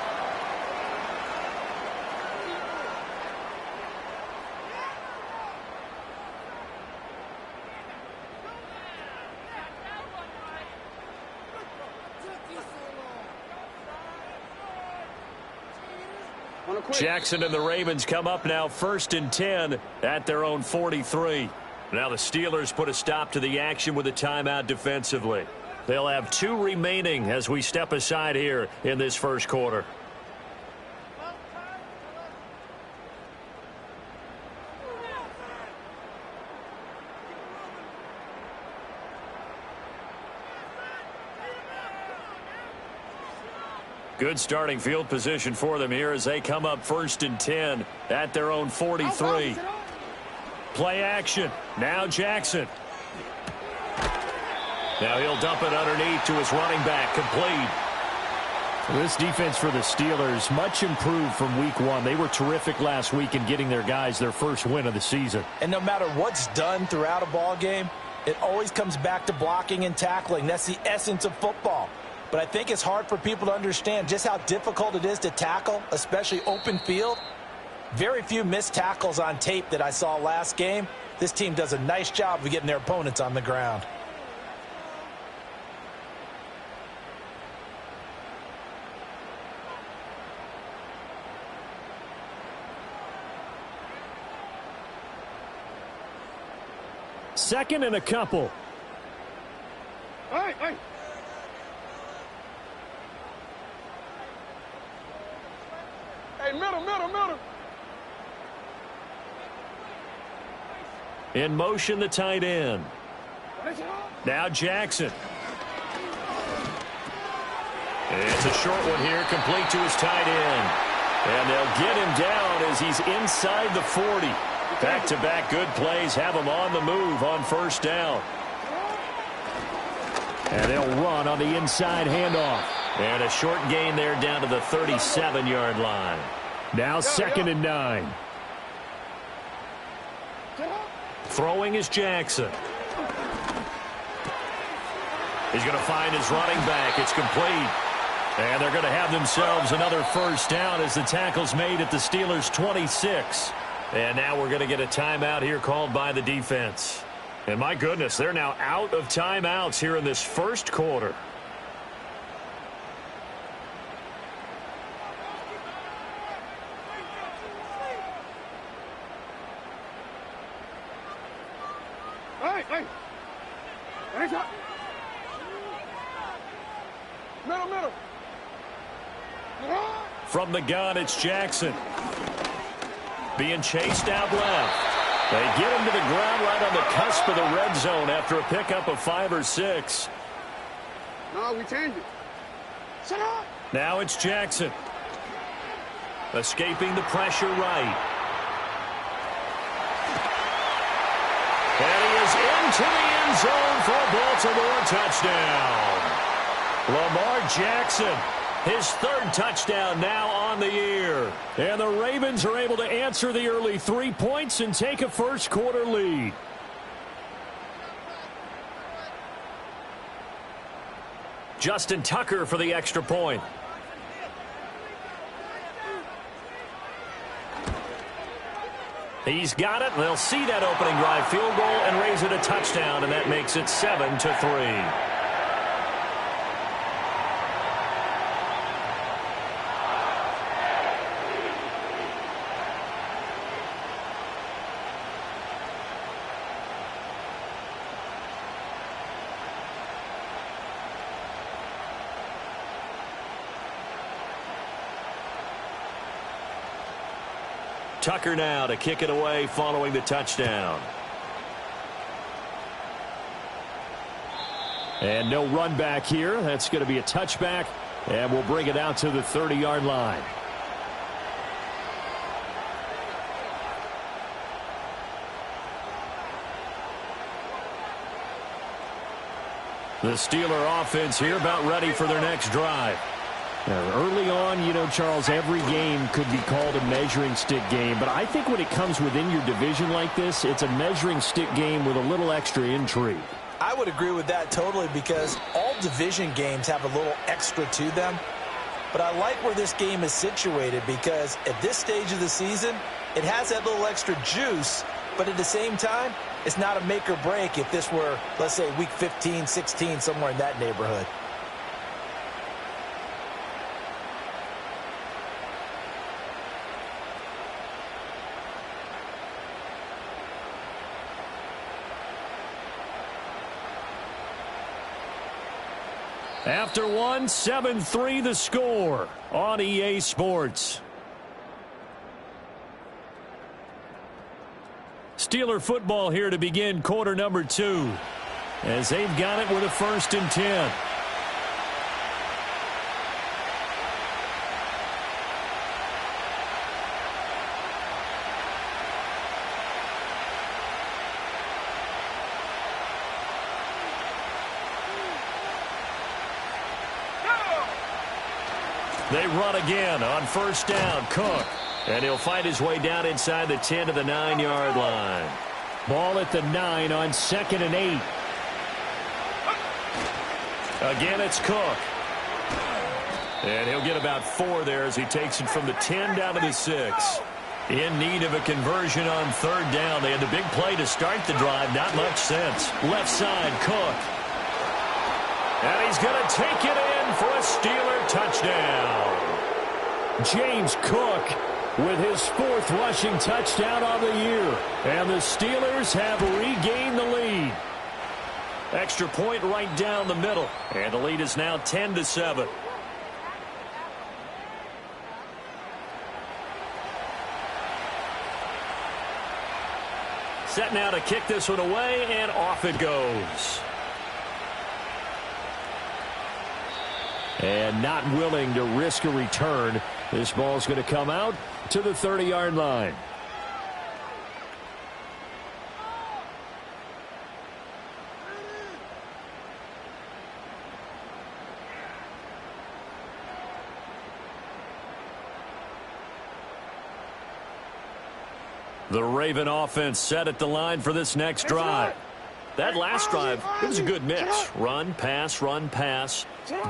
S4: Jackson and the Ravens come up now 1st and 10 at their own 43. Now the Steelers put a stop to the action with a timeout defensively. They'll have 2 remaining as we step aside here in this first quarter. Good starting field position for them here as they come up 1st and 10 at their own 43. Play action. Now Jackson. Now he'll dump it underneath to his running back. Complete.
S6: This defense for the Steelers, much improved from week 1. They were terrific last week in getting their guys their first win of the season.
S5: And no matter what's done throughout a ball game, it always comes back to blocking and tackling. That's the essence of football. But I think it's hard for people to understand just how difficult it is to tackle, especially open field. Very few missed tackles on tape that I saw last game. This team does a nice job of getting their opponents on the ground.
S6: Second and a couple.
S3: Hey, hey. Hey, middle.
S4: In motion, the tight end. Now Jackson. It's a short one here, complete to his tight end. And they'll get him down as he's inside the 40. Back-to-back good plays have him on the move on first down.
S6: And they'll run on the inside handoff.
S4: And a short gain there down to the 37-yard line.
S6: Now 2nd and 9.
S4: Throwing is Jackson. He's going to find his running back. It's complete. And they're going to have themselves another first down as the tackle's made at the Steelers' 26. And now we're going to get a timeout here called by the defense. And my goodness, they're now out of timeouts here in this first quarter.
S3: Hey. Middle.
S4: From the gun, it's Jackson. Being chased out left. They get him to the ground right on the cusp of the red zone after a pickup of 5 or 6.
S3: No, we changed it. Shut up.
S4: Now it's Jackson. Escaping the pressure right. And he is into the end zone for a Baltimore touchdown. Lamar Jackson, his 3rd touchdown now on the year. And the Ravens are able to answer the early 3 points and take a first-quarter lead. Justin Tucker for the extra point. He's got it. They'll see that opening drive field goal and raise it a touchdown, and that makes it 7-3. Tucker now to kick it away following the touchdown. And no run back here. That's going to be a touchback, and we'll bring it out to the 30-yard line. The Steeler offense here about ready for their next drive. Early on, you know, Charles, every game could be called a measuring stick game, but I think when it comes within your division like this, it's a measuring stick game with a little extra intrigue.
S5: I would agree with that totally, because all division games have a little extra to them. But I like where this game is situated, because at this stage of the season, it has that little extra juice, but at the same time, it's not a make or break if this were, let's say, week 15, 16, somewhere in that neighborhood.
S4: After one, 7-3 the score on EA Sports. Steeler football here to begin quarter number 2, as they've got it with a 1st and 10. They run again on 1st down. Cook. And he'll find his way down inside the 10 to the 9-yard line. Ball at the 9 on 2nd and 8. Again, it's Cook. And he'll get about 4 there as he takes it from the 10 down to the 6. In need of a conversion on 3rd down. They had the big play to start the drive. Not much sense. Left side, Cook. And he's going to take it in for a Steeler touchdown. James Cook with his 4th rushing touchdown on the year. And the Steelers have regained the lead. Extra point right down the middle. And the lead is now 10-7. Set now to kick this one away, and off it goes. And not willing to risk a return. This ball's going to come out to the 30-yard line. The Raven offense set at the line for this next drive. That last drive, it was a good mix. Run, pass,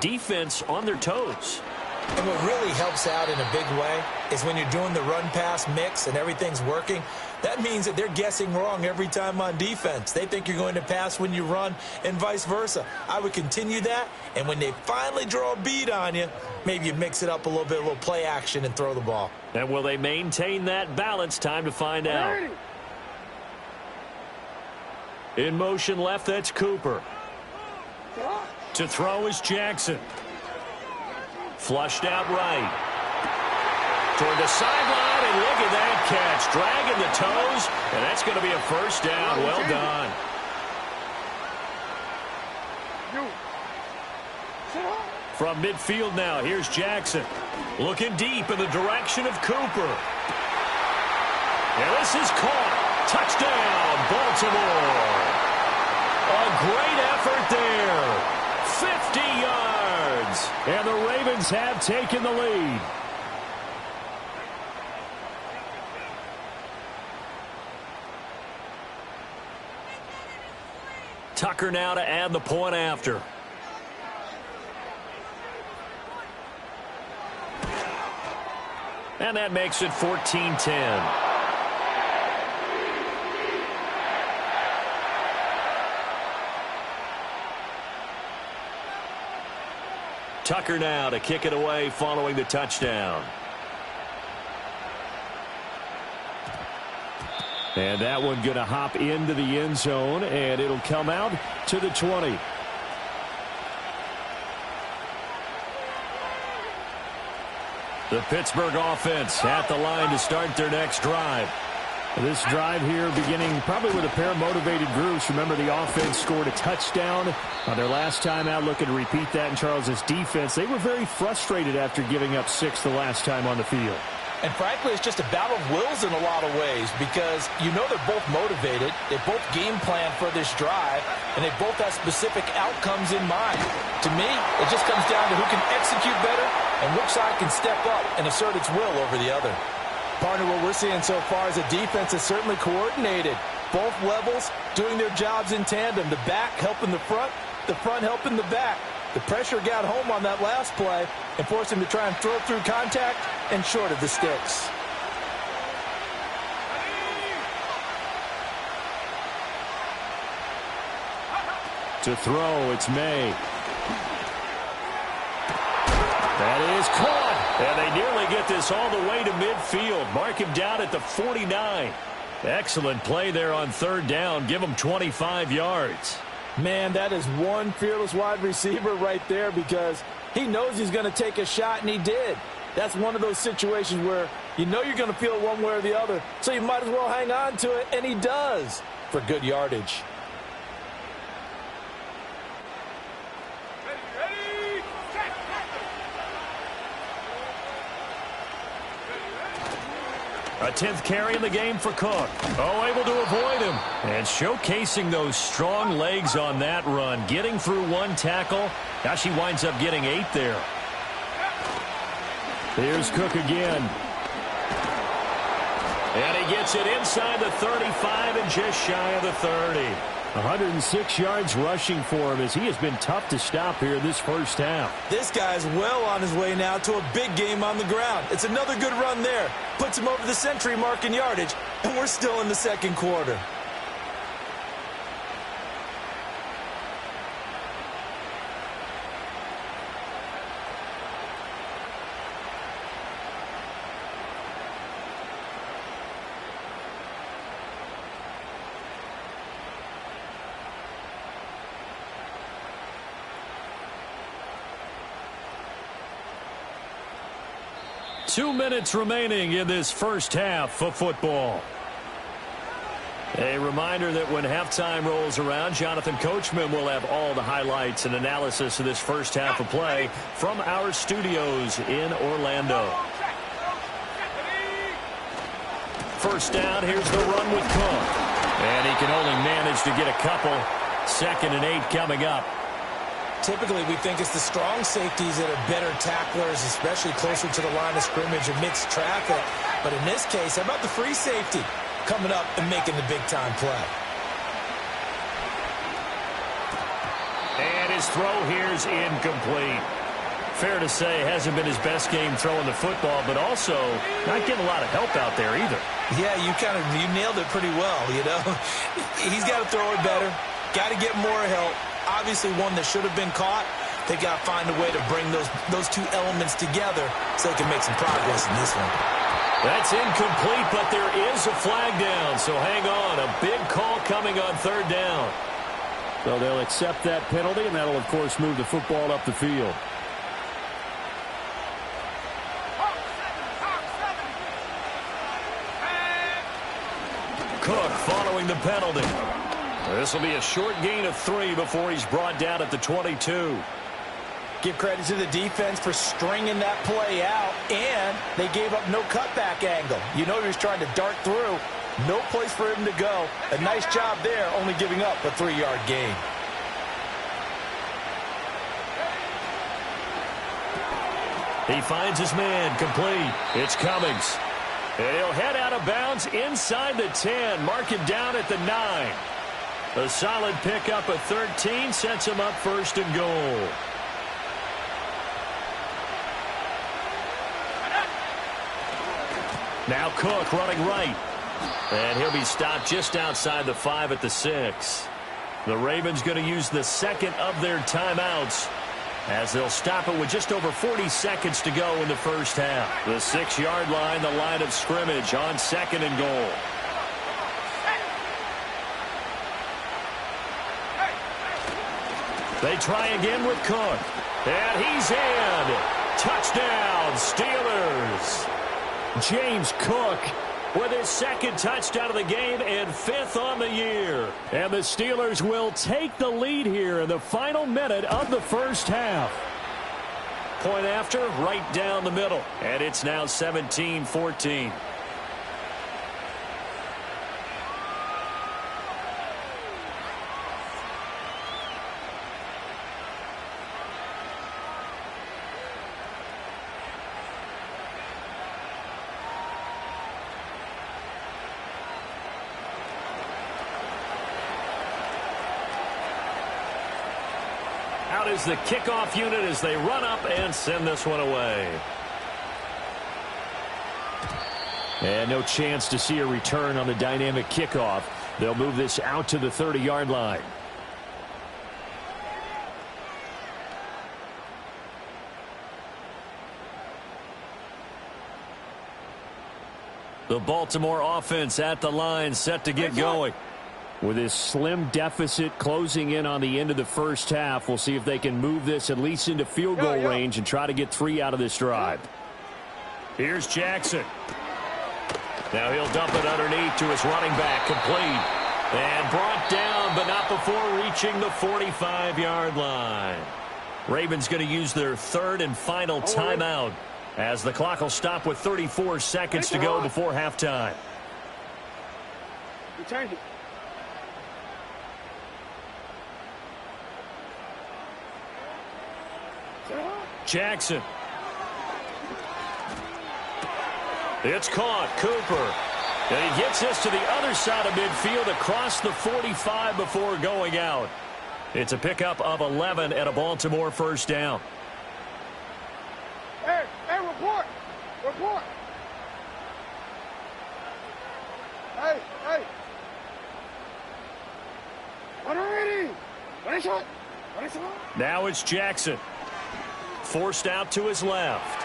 S4: defense on their toes.
S5: And what really helps out in a big way is when you're doing the run-pass mix and everything's working, that means that they're guessing wrong every time on defense. They think you're going to pass when you run and vice versa. I would continue that, and when they finally draw a bead on you, maybe you mix it up a little bit, a little play action, and throw the ball.
S4: And will they maintain that balance? Time to find out. In motion left, that's Cooper. To throw is Jackson. Flushed out right. Toward the sideline, and look at that catch. Dragging the toes, and that's going to be a 1st down. Well done. From midfield now, here's Jackson. Looking deep in the direction of Cooper. And this is caught. Touchdown, Baltimore. A great effort there. 50 yards. And the Ravens have taken the lead. Tucker now to add the point after. And that makes it 14-10. Tucker now to kick it away following the touchdown. And that one going to hop into the end zone, and it'll come out to the 20. The Pittsburgh offense at the line to start their next drive. This drive here beginning probably with a pair of motivated groups. Remember, the offense scored a touchdown on their last time out, looking to repeat that in Charles's defense. They were very frustrated after giving up 6 the last time on the field.
S5: And frankly, it's just a battle of wills in a lot of ways because you know they're both motivated. They both game plan for this drive, and they both have specific outcomes in mind. To me, it just comes down to who can execute better and which side can step up and assert its will over the other. Partner, what we're seeing so far is a defense is certainly coordinated. Both levels doing their jobs in tandem. The back helping the front helping the back. The pressure got home on that last play and forced him to try and throw through contact and short of the sticks.
S4: To throw, it's May. That is caught. And they nearly get this all the way to midfield. Mark him down at the 49. Excellent play there on third down. Give him 25 yards.
S5: Man, that is one fearless wide receiver right there because he knows he's going to take a shot, and he did. That's one of those situations where you know you're going to feel it one way or the other, so you might as well hang on to it, and he does for good yardage.
S4: A 10th carry in the game for Cook. Oh, able to avoid him. And showcasing those strong legs on that run. Getting through one tackle. Now she winds up getting 8 there. Here's Cook again. And he gets it inside the 35 and just shy of the 30. 106 yards rushing for him as he has been tough to stop here this first half.
S5: This guy's well on his way now to a big game on the ground. It's another good run there. Puts him over the century mark in yardage, and we're still in the second quarter.
S4: Two minutes remaining in this first half of football. A reminder that when halftime rolls around, Jonathan Coachman will have all the highlights and analysis of this first half of play from our studios in Orlando. First down, here's the run with Cook. And he can only manage to get a couple. 2nd and 8 coming up.
S5: Typically, we think it's the strong safeties that are better tacklers, especially closer to the line of scrimmage amidst traffic. But in this case, how about the free safety coming up and making the big-time play?
S4: And his throw here's incomplete. Fair to say, hasn't been his best game throwing the football, but also not getting a lot of help out there either.
S5: Yeah, you nailed it pretty well, you know. He's got to throw it better, got to get more help. Obviously one that should have been caught. They got to find a way to bring those two elements together so they can make some progress in this one.
S4: That's incomplete, but there is a flag down, so hang on. A big call coming on third down.
S6: So they'll accept that penalty, and that'll, of course, move the football up the field.
S4: Cook following the penalty. This will be a short gain of 3 before he's brought down at the 22.
S5: Give credit to the defense for stringing that play out, and they gave up no cutback angle. You know he was trying to dart through. No place for him to go. A nice job there, only giving up a 3-yard gain.
S4: He finds his man complete. It's Cummings. And he'll head out of bounds inside the 10. Mark him down at the 9. A solid pickup at 13 sets him up first and goal. Now Cook running right. And he'll be stopped just outside the 5 at the 6. The Ravens going to use the second of their timeouts as they'll stop it with just over 40 seconds to go in the first half. The 6-yard line, the line of scrimmage on second and goal. They try again with Cook. And he's in. Touchdown, Steelers. James Cook with his second touchdown of the game and 5th on the year. And the Steelers will take the lead here in the final minute of the first half. Point after, right down the middle. And it's now 17-14. Out is the kickoff unit as they run up and send this one away. And no chance to see a return on the dynamic kickoff. They'll move this out to the 30-yard line. The Baltimore offense at the line, set to get going. With this slim deficit closing in on the end of the first half, we'll see if they can move this at least into field goal range and try to get 3 out of this drive. Here's Jackson. Now he'll dump it underneath to his running back, complete. And brought down, but not before reaching the 45-yard line. Ravens going to use their third and final timeout as the clock will stop with 34 seconds to go before halftime.
S3: Return it.
S4: Jackson. It's caught. Cooper. And he gets this to the other side of midfield across the 45 before going out. It's a pickup of 11 and a Baltimore first down.
S3: Hey, report. Report. Hey.
S4: Now it's Jackson. Forced out to his left.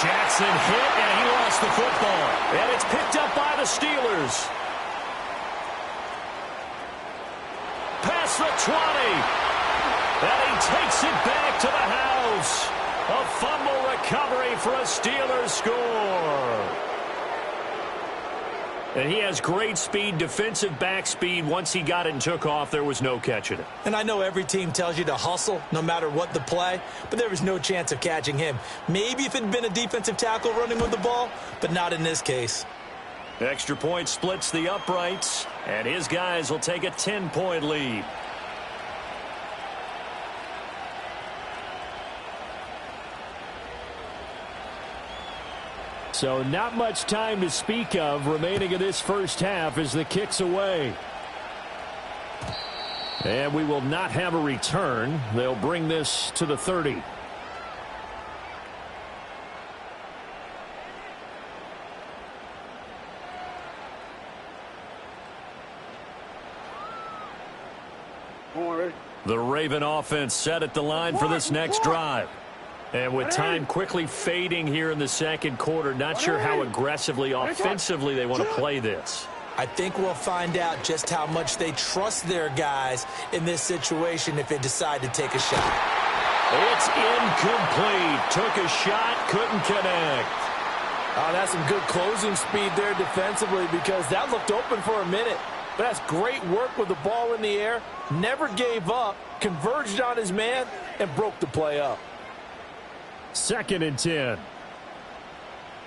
S4: Jackson hit, and he lost the football. And it's picked up by the Steelers. Past the 20. And he takes it back to the house. A fumble recovery for a Steelers score. And he has great speed, defensive back speed. Once he got it and took off, there was no catching it.
S5: And I know every team tells you to hustle no matter what the play, but there was no chance of catching him. Maybe if it had been a defensive tackle running with the ball, but not in this case.
S4: Extra point splits the uprights, and his guys will take a 10-point lead. So not much time to speak of remaining in this first half as the kick's away. And we will not have a return. They'll bring this to the 30. The Raven offense set at the line for this next drive. And with time quickly fading here in the second quarter, not sure how aggressively, offensively they want to play this.
S5: I think we'll find out just how much they trust their guys in this situation if they decide to take a shot.
S4: It's incomplete. Took a shot, couldn't connect.
S7: Oh, that's some good closing speed there defensively because that looked open for a minute. But that's great work with the ball in the air. Never gave up, converged on his man, and broke the play up.
S6: 2nd and 10.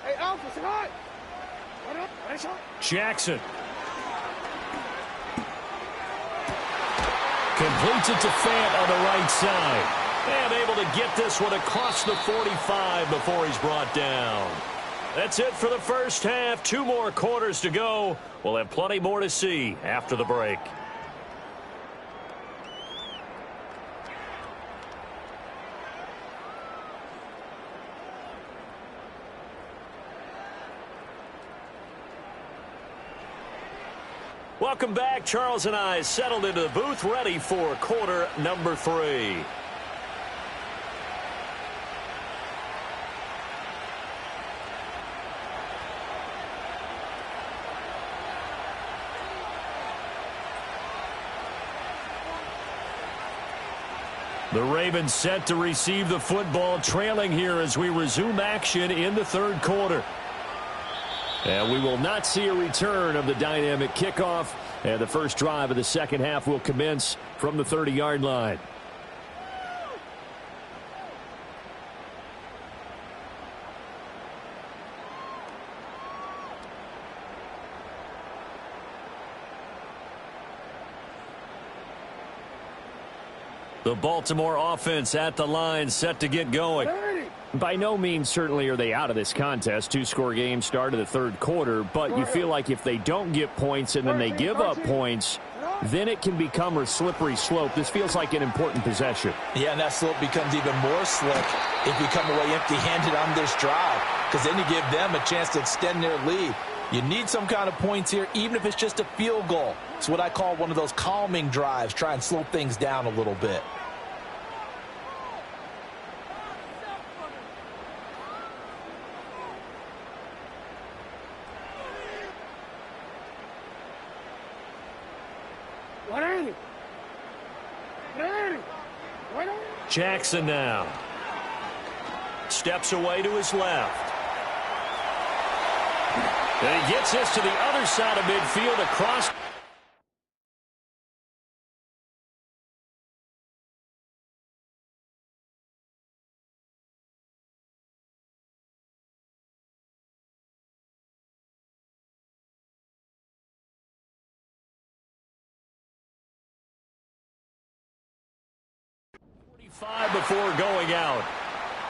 S3: Hey, Alpha, say hi.
S4: Jackson. Completes it to Fant on the right side. And able to get this one across the 45 before he's brought down. That's it for the first half. 2 more quarters to go. We'll have plenty more to see after the break. Welcome back. Charles and I settled into the booth, ready for quarter number 3. The Ravens set to receive the football, trailing here as we resume action in the third quarter. And we will not see a return of the dynamic kickoff. And the first drive of the second half will commence from the 30-yard line. The Baltimore offense at the line, set to get going.
S6: By no means certainly are they out of this contest. 2-score game start of the third quarter, but you feel like if they don't get points and then they give up points, then it can become a slippery slope. This feels like an important possession.
S5: Yeah, and that slope becomes even more slick if you come away empty-handed on this drive, because then you give them a chance to extend their lead. You need some kind of points here, even if it's just a field goal. It's what I call one of those calming drives. Try and slow things down a little bit.
S4: Jackson now. Steps away to his left. And he gets this to the other side of midfield across. Before going out.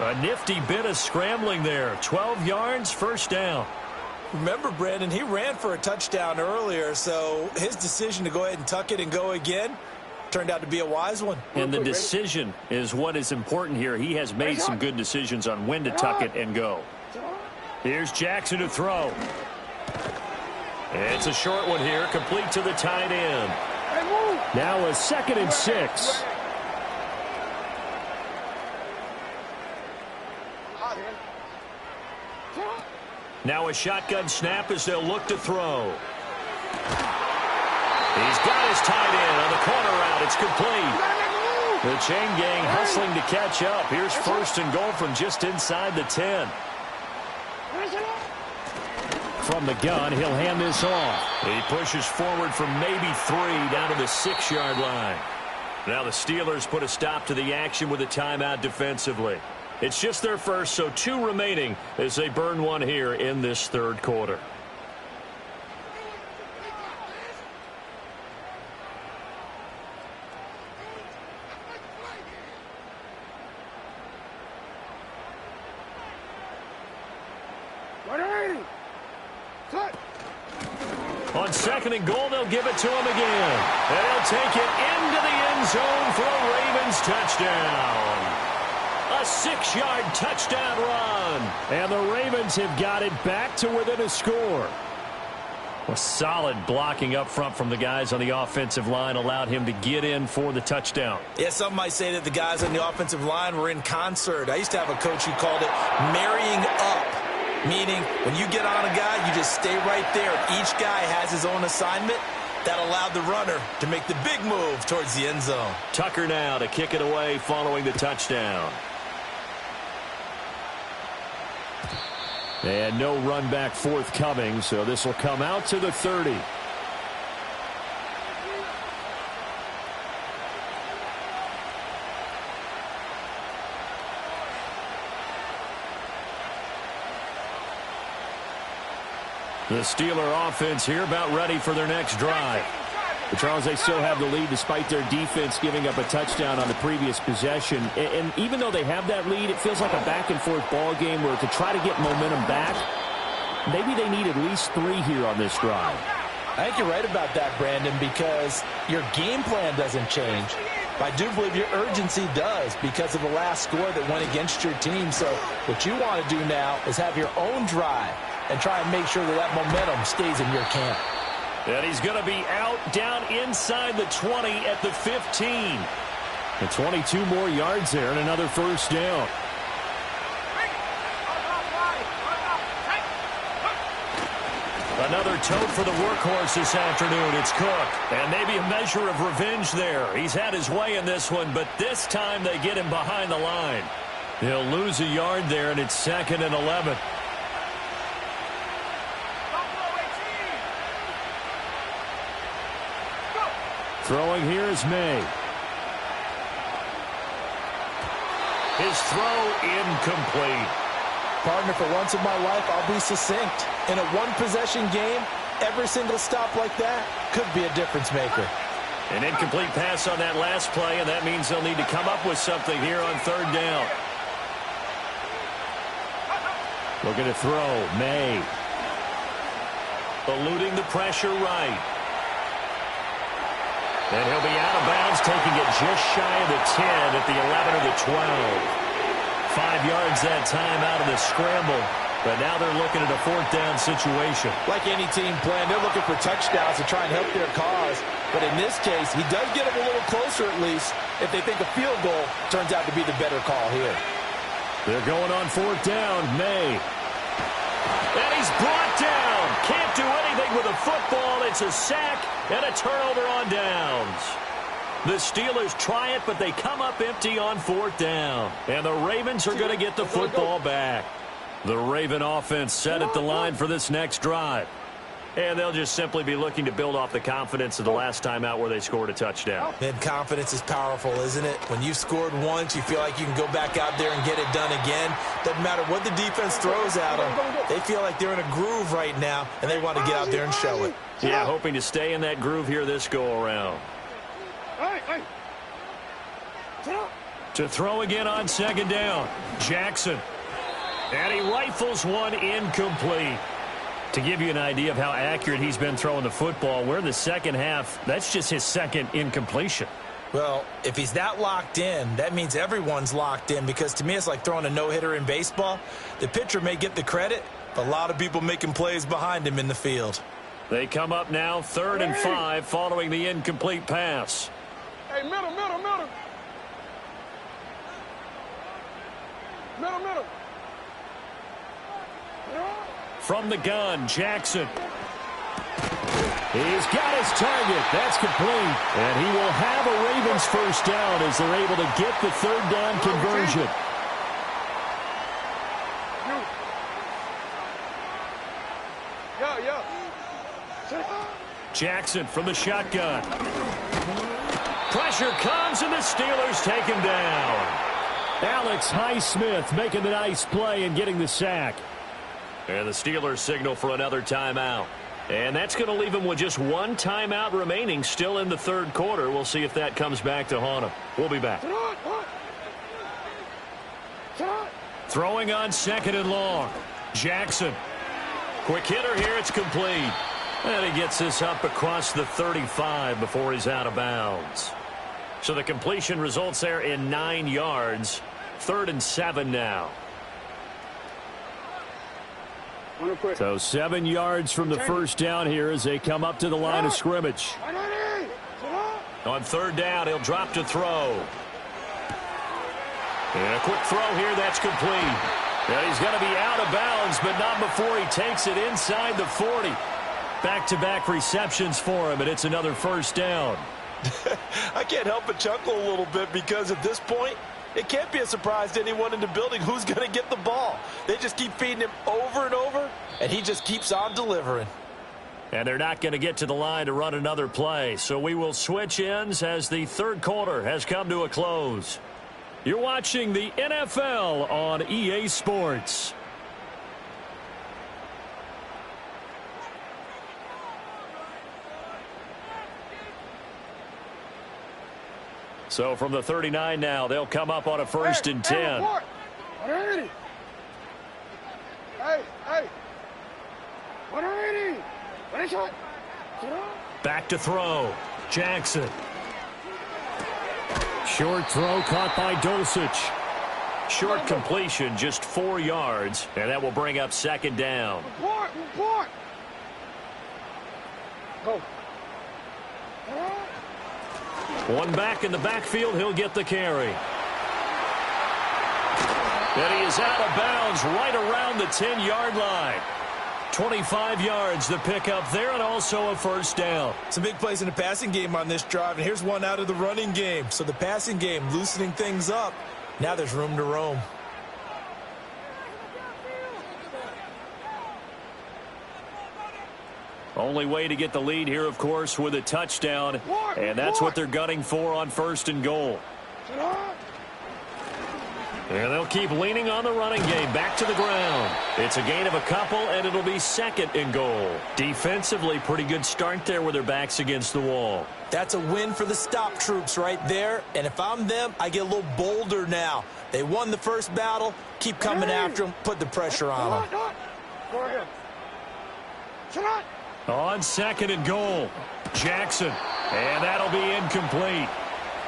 S4: A nifty bit of scrambling there. 12 yards, first down.
S5: Remember, Brandon, he ran for a touchdown earlier, so his decision to go ahead and tuck it and go again turned out to be a wise one.
S4: And the decision is what is important here. He has made some good decisions on when to tuck it and go. Here's Jackson to throw. It's a short one here, complete to the tight end.
S6: Now a 2nd and 6.
S4: Now a shotgun snap as they'll look to throw. He's got his tight end on the corner route. It's complete. The chain gang hustling to catch up. Here's 1st and goal from just inside the 10.
S6: From the gun, he'll hand this off.
S4: He pushes forward from maybe 3 down to the 6-yard line. Now the Steelers put a stop to the action with a timeout defensively. It's just their first, so 2 remaining as they burn one here in this third quarter. On 2nd and goal, they'll give it to him again. And he'll take it into the end zone for a Ravens touchdown. A 6-yard touchdown run.
S6: And the Ravens have got it back to within a score.
S4: A solid blocking up front from the guys on the offensive line allowed him to get in for the touchdown.
S5: Yeah, some might say that the guys on the offensive line were in concert. I used to have a coach who called it marrying up, meaning when you get on a guy, you just stay right there. Each guy has his own assignment. That allowed the runner to make the big move towards the end zone.
S4: Tucker now to kick it away following the touchdown.
S6: And no run back forthcoming, so this will come out to the 30.
S4: The Steeler offense here about ready for their next drive.
S6: But Charles, they still have the lead despite their defense giving up a touchdown on the previous possession. And even though they have that lead, it feels like a back-and-forth ball game where to try to get momentum back, maybe they need at least 3 here on this drive.
S7: I think you're right about that, Brandon, because your game plan doesn't change. I do believe your urgency does because of the last score that went against your team. So what you want to do now is have your own drive and try and make sure that that momentum stays in your camp.
S4: And he's going to be out down inside the 20 at the 15.
S6: And 22 more yards there and another first down.
S4: Another tote for the workhorse this afternoon. It's Cook. And maybe a measure of revenge there. He's had his way in this one, but this time they get him behind the line. He'll lose a yard there, and it's 2nd and 11.
S6: Throwing here is May.
S4: His throw incomplete.
S7: Partner, for once in my life, I'll be succinct. In a one-possession game, every single stop like that could be a difference maker.
S4: An incomplete pass on that last play, and that means they'll need to come up with something here on 3rd down.
S6: Looking to throw, May.
S4: Eluding the pressure right. And he'll be out of bounds, taking it just shy of the 10 at the 11 or the 12. 5 yards that time out of the scramble. But now they're looking at a 4th down situation.
S7: Like any team plan, they're looking for touchdowns to try and help their cause. But in this case, he does get them a little closer at least if they think a field goal turns out to be the better call here.
S6: They're going on 4th down, May.
S4: And he's brought down. Can't do anything with a football. It's a sack and a turnover on downs. The Steelers try it, but they come up empty on 4th down. And the Ravens are going to get the football back. The Raven offense set at the line for this next drive. And they'll just simply be looking to build off the confidence of the last time out where they scored a touchdown.
S5: Man, confidence is powerful, isn't it? When you've scored once, you feel like you can go back out there and get it done again. Doesn't matter what the defense throws at them. They feel like they're in a groove right now, and they want to get out there and show it.
S4: Yeah, hoping to stay in that groove here this go-around. To throw again on 2nd down. Jackson. And he rifles one incomplete. To give you an idea of how accurate he's been throwing the football, we're in the second half. That's just his 2nd incompletion.
S5: Well, if he's that locked in, that means everyone's locked in, because to me it's like throwing a no-hitter in baseball. The pitcher may get the credit, but a lot of people making plays behind him in the field.
S4: They come up now 3rd and 5 following the incomplete pass.
S3: Hey, middle. Middle.
S4: From the gun, Jackson.
S6: He's got his target. That's complete. And he will have a Ravens first down as they're able to get the 3rd down conversion.
S4: Jackson from the shotgun. Pressure comes, and the Steelers take him down.
S6: Alex Highsmith making the nice play and getting the sack.
S4: And the Steelers signal for another timeout. And that's going to leave them with just one timeout remaining still in the 3rd quarter. We'll see if that comes back to haunt them. We'll be back. Throwing on 2nd and long. Jackson. Quick hitter here. It's complete. And he gets this up across the 35 before he's out of bounds. So the completion results there in 9 yards. 3rd and 7 now.
S6: So 7 yards from the first down here as they come up to the line of scrimmage.
S4: On 3rd down, he'll drop to throw. And a quick throw here, that's complete. And he's going to be out of bounds, but not before he takes it inside the 40. Back-to-back receptions for him, and it's another first down.
S7: I can't help but chuckle a little bit because at this point, it can't be a surprise to anyone in the building who's going to get the ball. They just keep feeding him over and over, and he just keeps on delivering.
S4: And they're not going to get to the line to run another play, so we will switch ends as the 3rd quarter has come to a close. You're watching the NFL on EA Sports. So from the 39 now, they'll come up on a 1st and 10.
S3: Hey.
S4: Back to throw. Jackson.
S6: Short throw caught by Dulcich.
S4: Short completion, just 4 yards, and that will bring up second down. One back in the backfield, he'll get the carry. And he is out of bounds right around the 10-yard line. 25 yards the pickup there, and also a first down.
S5: Some big plays in the passing game on this drive, and here's one out of the running game. So the passing game loosening things up. Now there's room to roam.
S4: Only way to get the lead here, of course, with a touchdown, and that's what they're gunning for on first and goal. And they'll keep leaning on the running game back to the ground. It's a gain of a couple, and it'll be second and goal. Defensively, pretty good start there with their backs against the wall.
S5: That's a win for the stop troops right there. And if I'm them, I get a little bolder now. They won the first battle. Keep coming after them. Put the pressure on them.
S4: On second and goal, Jackson. And that'll be incomplete.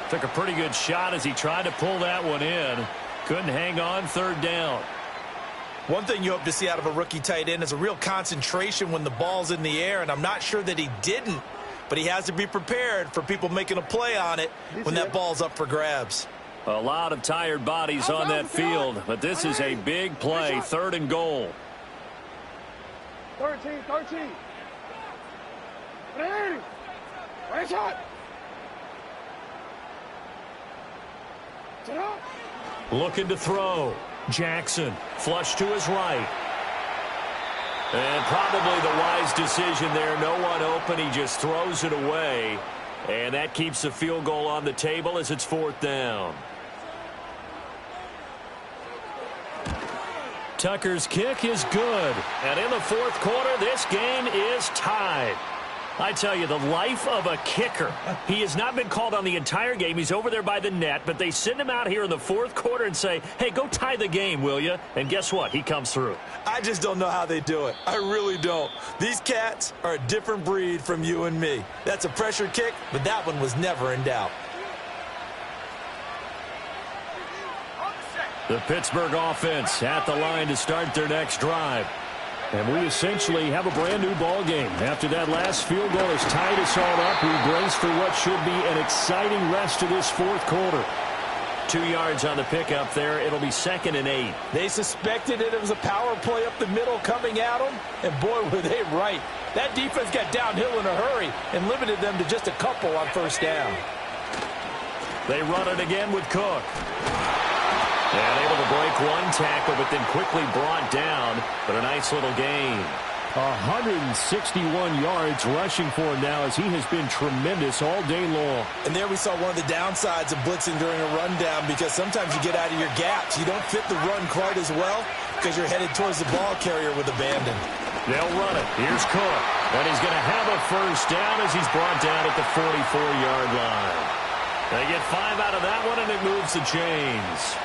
S4: Took a pretty good shot as he tried to pull that one in. Couldn't hang on, third down.
S5: One thing you hope to see out of a rookie tight end is a real concentration when the ball's in the air, and I'm not sure that he didn't, but he has to be prepared for people making a play on it when that ball's up for grabs.
S4: A lot of tired bodies on that field, but this is a big play, third and goal.
S3: 13. Right shot.
S4: Looking to throw. Jackson, flush to his right. And probably the wise decision there. No one open. He just throws it away. And that keeps the field goal on the table as it's fourth down. Tucker's kick is good. And in the fourth quarter, this game is tied. I tell you, the life of a kicker. He has not been called on the entire game. He's over there by the net, but they send him out here in the fourth quarter and say, hey, go tie the game, will you? And guess what? He comes through.
S5: I just don't know how they do it. I really don't. These cats are a different breed from you and me. That's a pressure kick, but that one was never in doubt.
S4: The Pittsburgh offense at the line to start their next drive.
S6: And we essentially have a brand-new ball game. After that last field goal has tied us all up, we brace for what should be an exciting rest of this fourth quarter.
S4: 2 yards on the pickup there. It'll be second and 8.
S7: They suspected it was a power play up the middle coming at them, and boy, were they right. That defense got downhill in a hurry and limited them to just a couple on first down.
S4: They run it again with Cook. And able to break one tackle, but then quickly brought down. But a nice little gain.
S6: 161 yards rushing for him now as he has been tremendous all day long.
S5: And there we saw one of the downsides of blitzing during a rundown, because sometimes you get out of your gaps. You don't fit the run quite as well because you're headed towards the ball carrier with abandon.
S4: They'll run it. Here's Cook. And he's going to have a first down as he's brought down at the 44-yard line. They get 5 out of that one, and it moves the chains.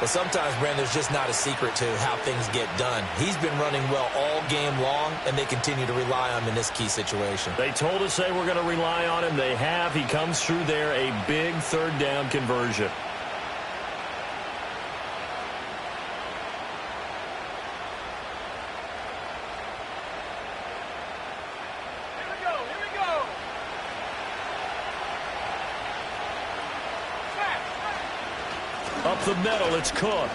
S5: But sometimes, Brand, there's just not a secret to how things get done. He's been running well all game long, and they continue to rely on him in this key situation.
S4: They told us they were going to rely on him. They have. He comes through there, a big third down conversion. Up the middle, it's Cook.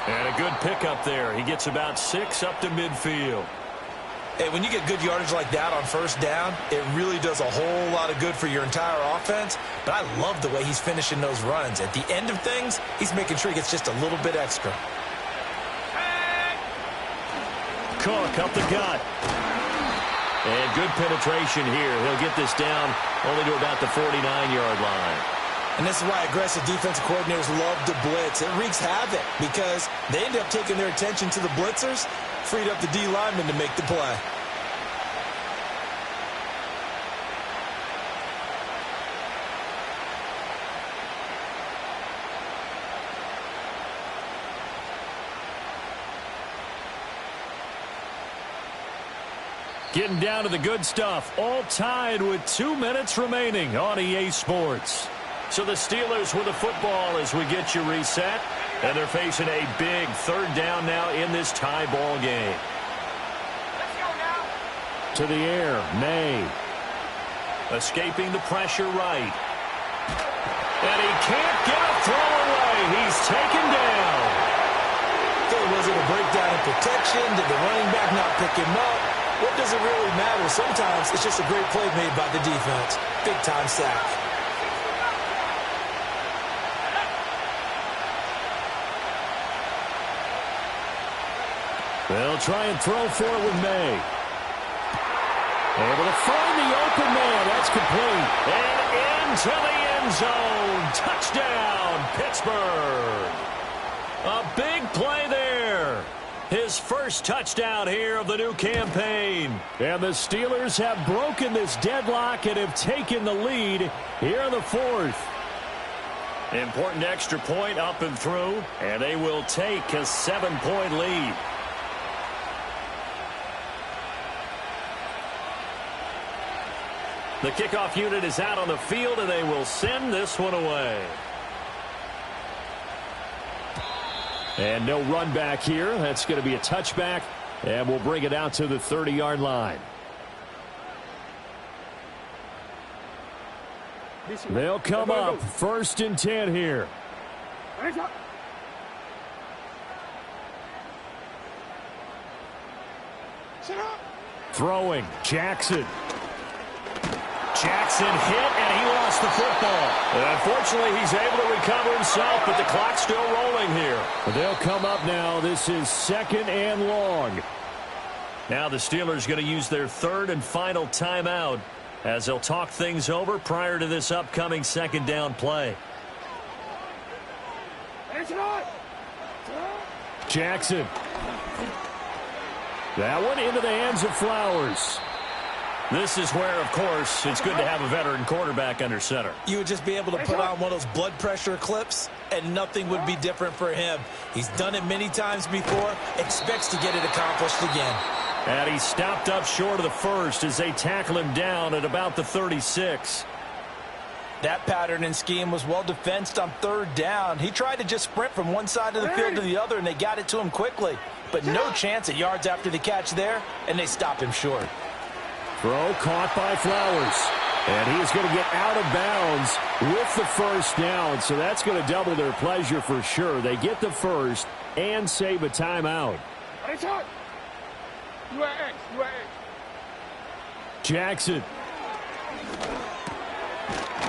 S4: And a good pickup there. He gets about 6 up to midfield.
S5: Hey, when you get good yardage like that on first down, it really does a whole lot of good for your entire offense. But I love the way he's finishing those runs. At the end of things, he's making sure he gets just a little bit extra.
S4: Cook up the gut. And good penetration here. He'll get this down only to about the 49-yard line.
S5: And this is why aggressive defensive coordinators love to blitz. It wreaks havoc because they end up taking their attention to the blitzers, freed up the D lineman to make the play.
S4: Getting down to the good stuff. All tied with 2 minutes remaining on EA Sports. So the Steelers with the football as we get you reset. And they're facing a big third down now in this tie ball game.
S3: Let's go now.
S4: To the air, May. Escaping the pressure right. And he can't get a throw away. He's taken down.
S5: Was it a breakdown in protection? Did the running back not pick him up? What does it really matter? Sometimes it's just a great play made by the defense. Big-time sack.
S4: They'll try and throw for it with May. Able to find the open man. That's complete. And into the end zone. Touchdown, Pittsburgh. A big play there. His first touchdown here of the new campaign. And the Steelers have broken this deadlock and have taken the lead here in the fourth. Important extra point up and through, and they will take a 7-point lead. The kickoff unit is out on the field, and they will send this one away. And no run back here. That's going to be a touchback, and we'll bring it out to the 30-yard line. They'll come up 1st and 10 here. Throwing, Jackson. Jackson hit, and he lost the football. And unfortunately, he's able to recover himself, but the clock's still rolling here. But they'll come up now. This is 2nd and long. Now the Steelers going to use their 3rd and final timeout as they'll talk things over prior to this upcoming 2nd down play. Jackson. That one into the hands of Flowers. This is where, of course, it's good to have a veteran quarterback under center.
S5: You would just be able to put on one of those blood pressure clips, and nothing would be different for him. He's done it many times before, expects to get it accomplished again.
S4: And he stopped up short of the first as they tackle him down at about the 36.
S5: That pattern and scheme was well defensed on 3rd down. He tried to just sprint from one side of the field to the other, and they got it to him quickly. But no chance at yards after the catch there, and they stopped him short.
S4: Throw caught by Flowers. And he is going to get out of bounds with the first down. So that's going to double their pleasure for sure. They get the first and save a timeout. Jackson.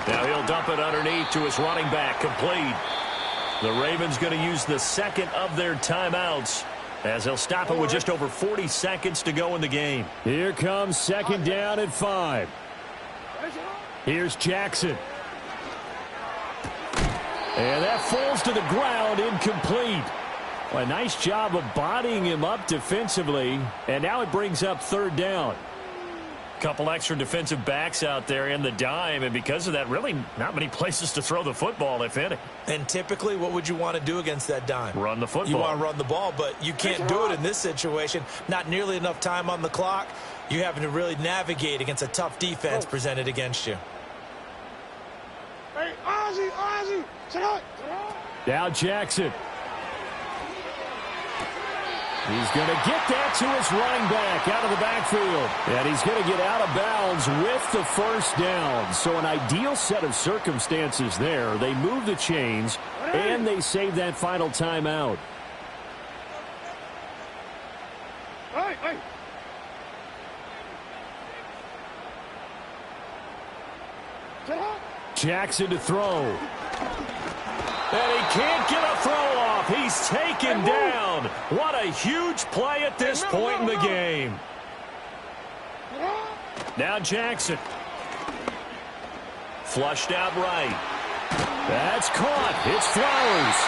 S4: Now he'll dump it underneath to his running back. Complete. The Ravens going to use the 2nd of their timeouts, as they'll stop it with just over 40 seconds to go in the game. Here comes 2nd down at 5. Here's Jackson. And that falls to the ground, incomplete. Well, a nice job of bodying him up defensively. And now it brings up 3rd down. Couple extra defensive backs out there in the dime, and because of that, really not many places to throw the football, if any.
S5: And typically, what would you want to do against that dime?
S4: Run the football.
S5: You want to run the ball, but you can't do it in this situation. Not nearly enough time on the clock. You're having to really navigate against a tough defense presented against you.
S3: Hey, Ozzie,
S4: Now Jackson. He's going to get that to his running back out of the backfield. And he's going to get out of bounds with the first down. So an ideal set of circumstances there. They move the chains, and they save that final timeout.
S3: Hey.
S4: Jackson to throw. And he can't get a throw off. He's taken down. What a huge play at this point in the game. Now Jackson. Flushed out right. That's caught. It's Flowers.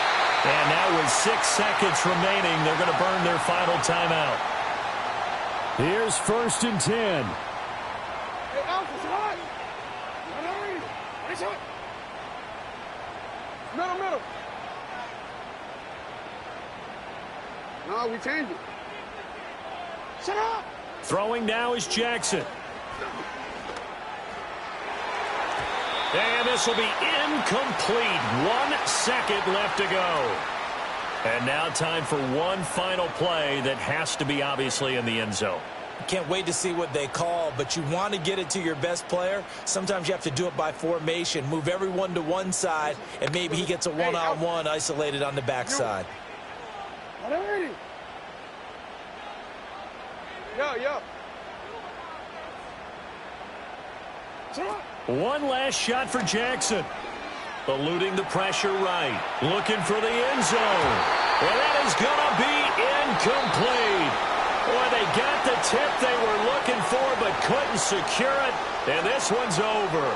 S4: And now with 6 seconds remaining, they're going to burn their final timeout. Here's 1st and 10.
S3: Hey, Alpha, slide. Middle. No, we changed it. Shut up.
S4: Throwing now is Jackson. And this will be incomplete. 1 second left to go. And now time for one final play that has to be obviously in the end zone.
S5: Can't wait to see what they call, but you want to get it to your best player. Sometimes you have to do it by formation. Move everyone to one side, and maybe he gets a one-on-one isolated on the backside.
S4: One last shot for Jackson. Eluding the pressure right. Looking for the end zone. Well, that is going to be incomplete. Boy, they got the tip they were looking for but couldn't secure it. And this one's over.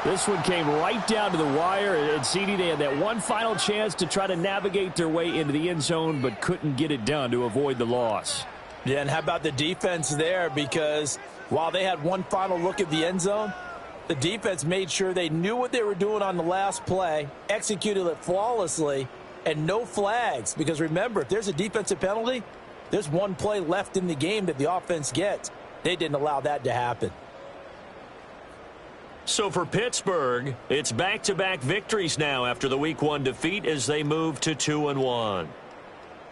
S6: This one came right down to the wire. And CD, they had that one final chance to try to navigate their way into the end zone but couldn't get it done to avoid the loss.
S7: Yeah, and how about the defense there? Because while they had one final look at the end zone, the defense made sure they knew what they were doing on the last play, executed it flawlessly, and no flags. Because remember, if there's a defensive penalty, there's one play left in the game that the offense gets. They didn't allow that to happen.
S4: So for Pittsburgh, it's back-to-back victories now after the Week 1 defeat as they move to 2-1.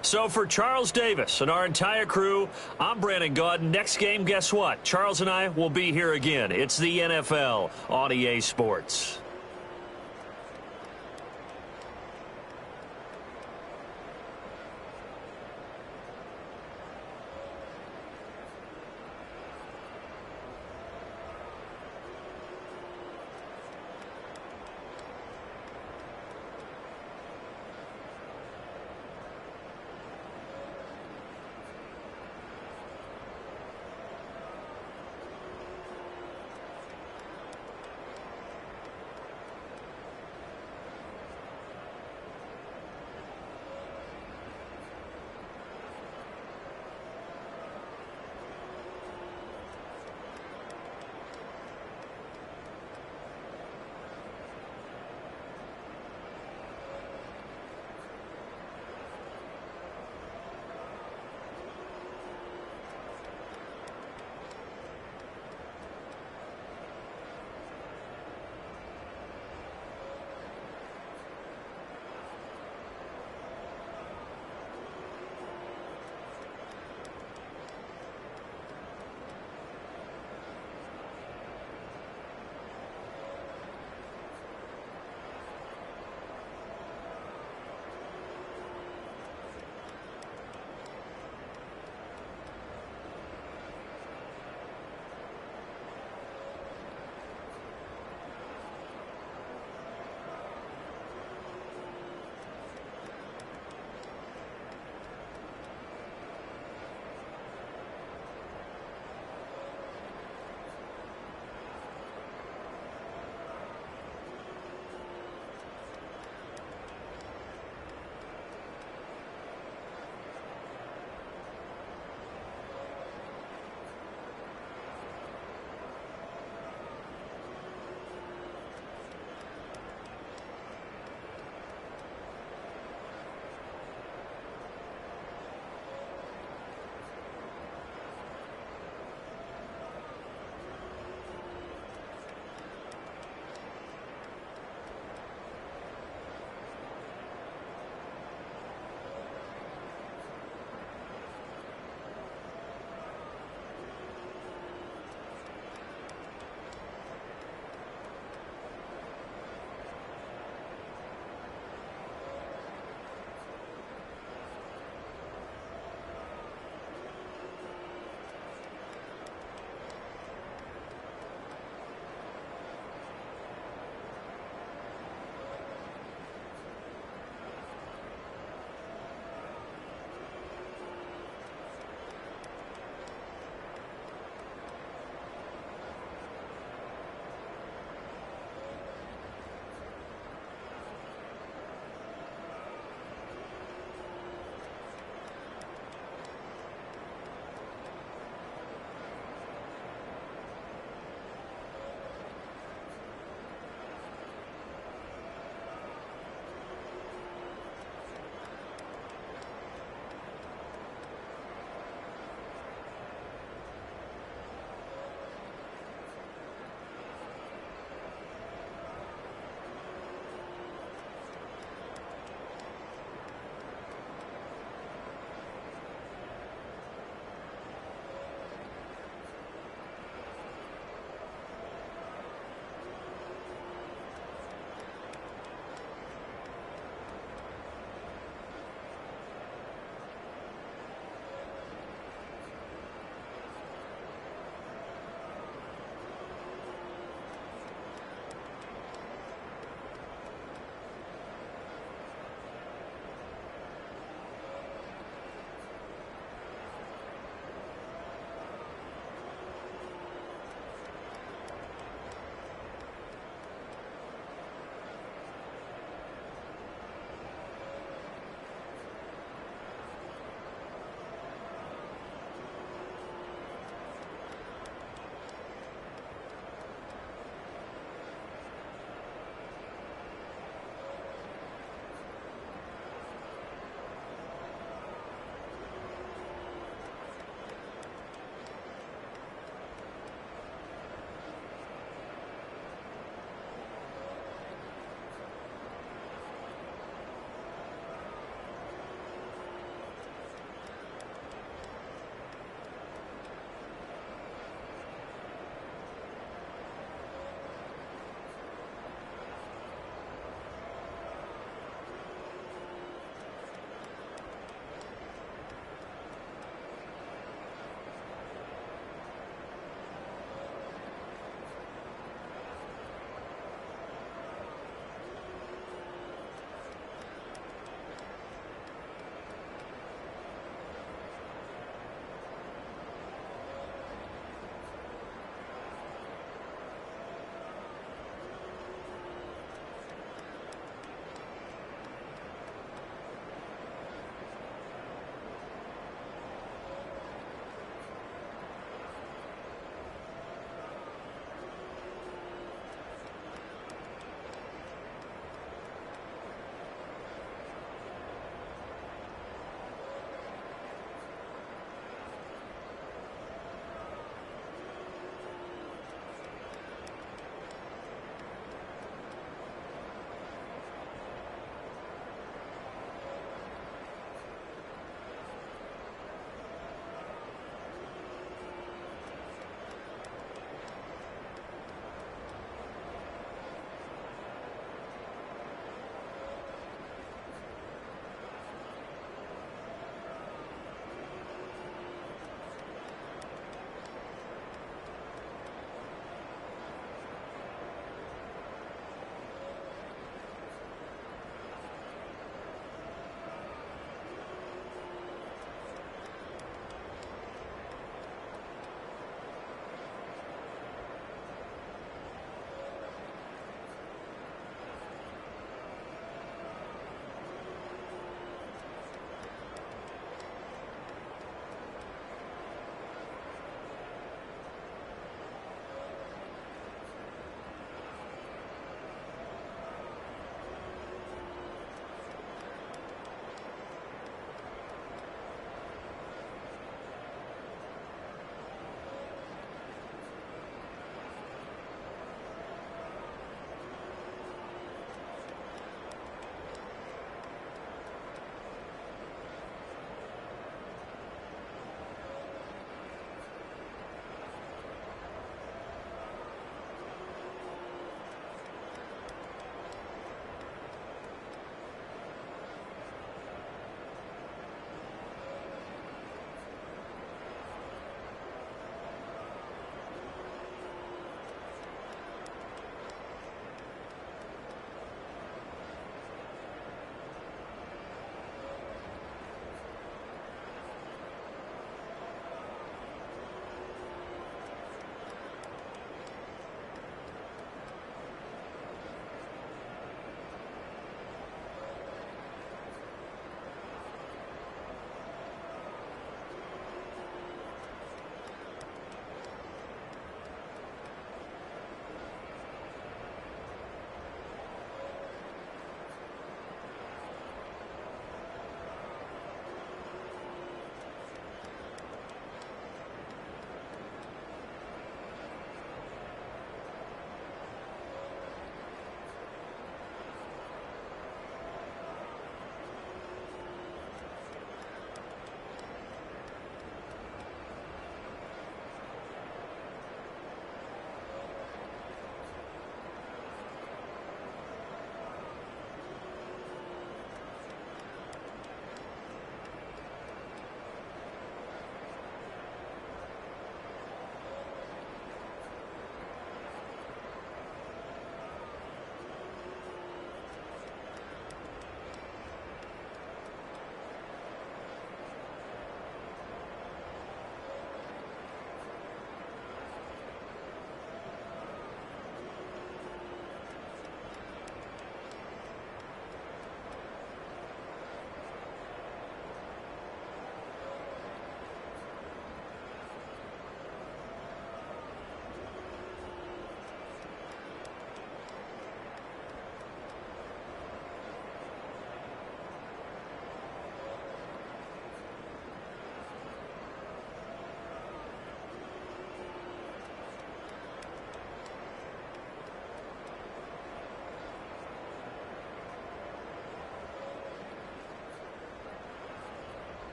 S4: So for Charles Davis and our entire crew, I'm Brandon Gaudin. Next game, guess what? Charles and I will be here again. It's the NFL on EA Sports.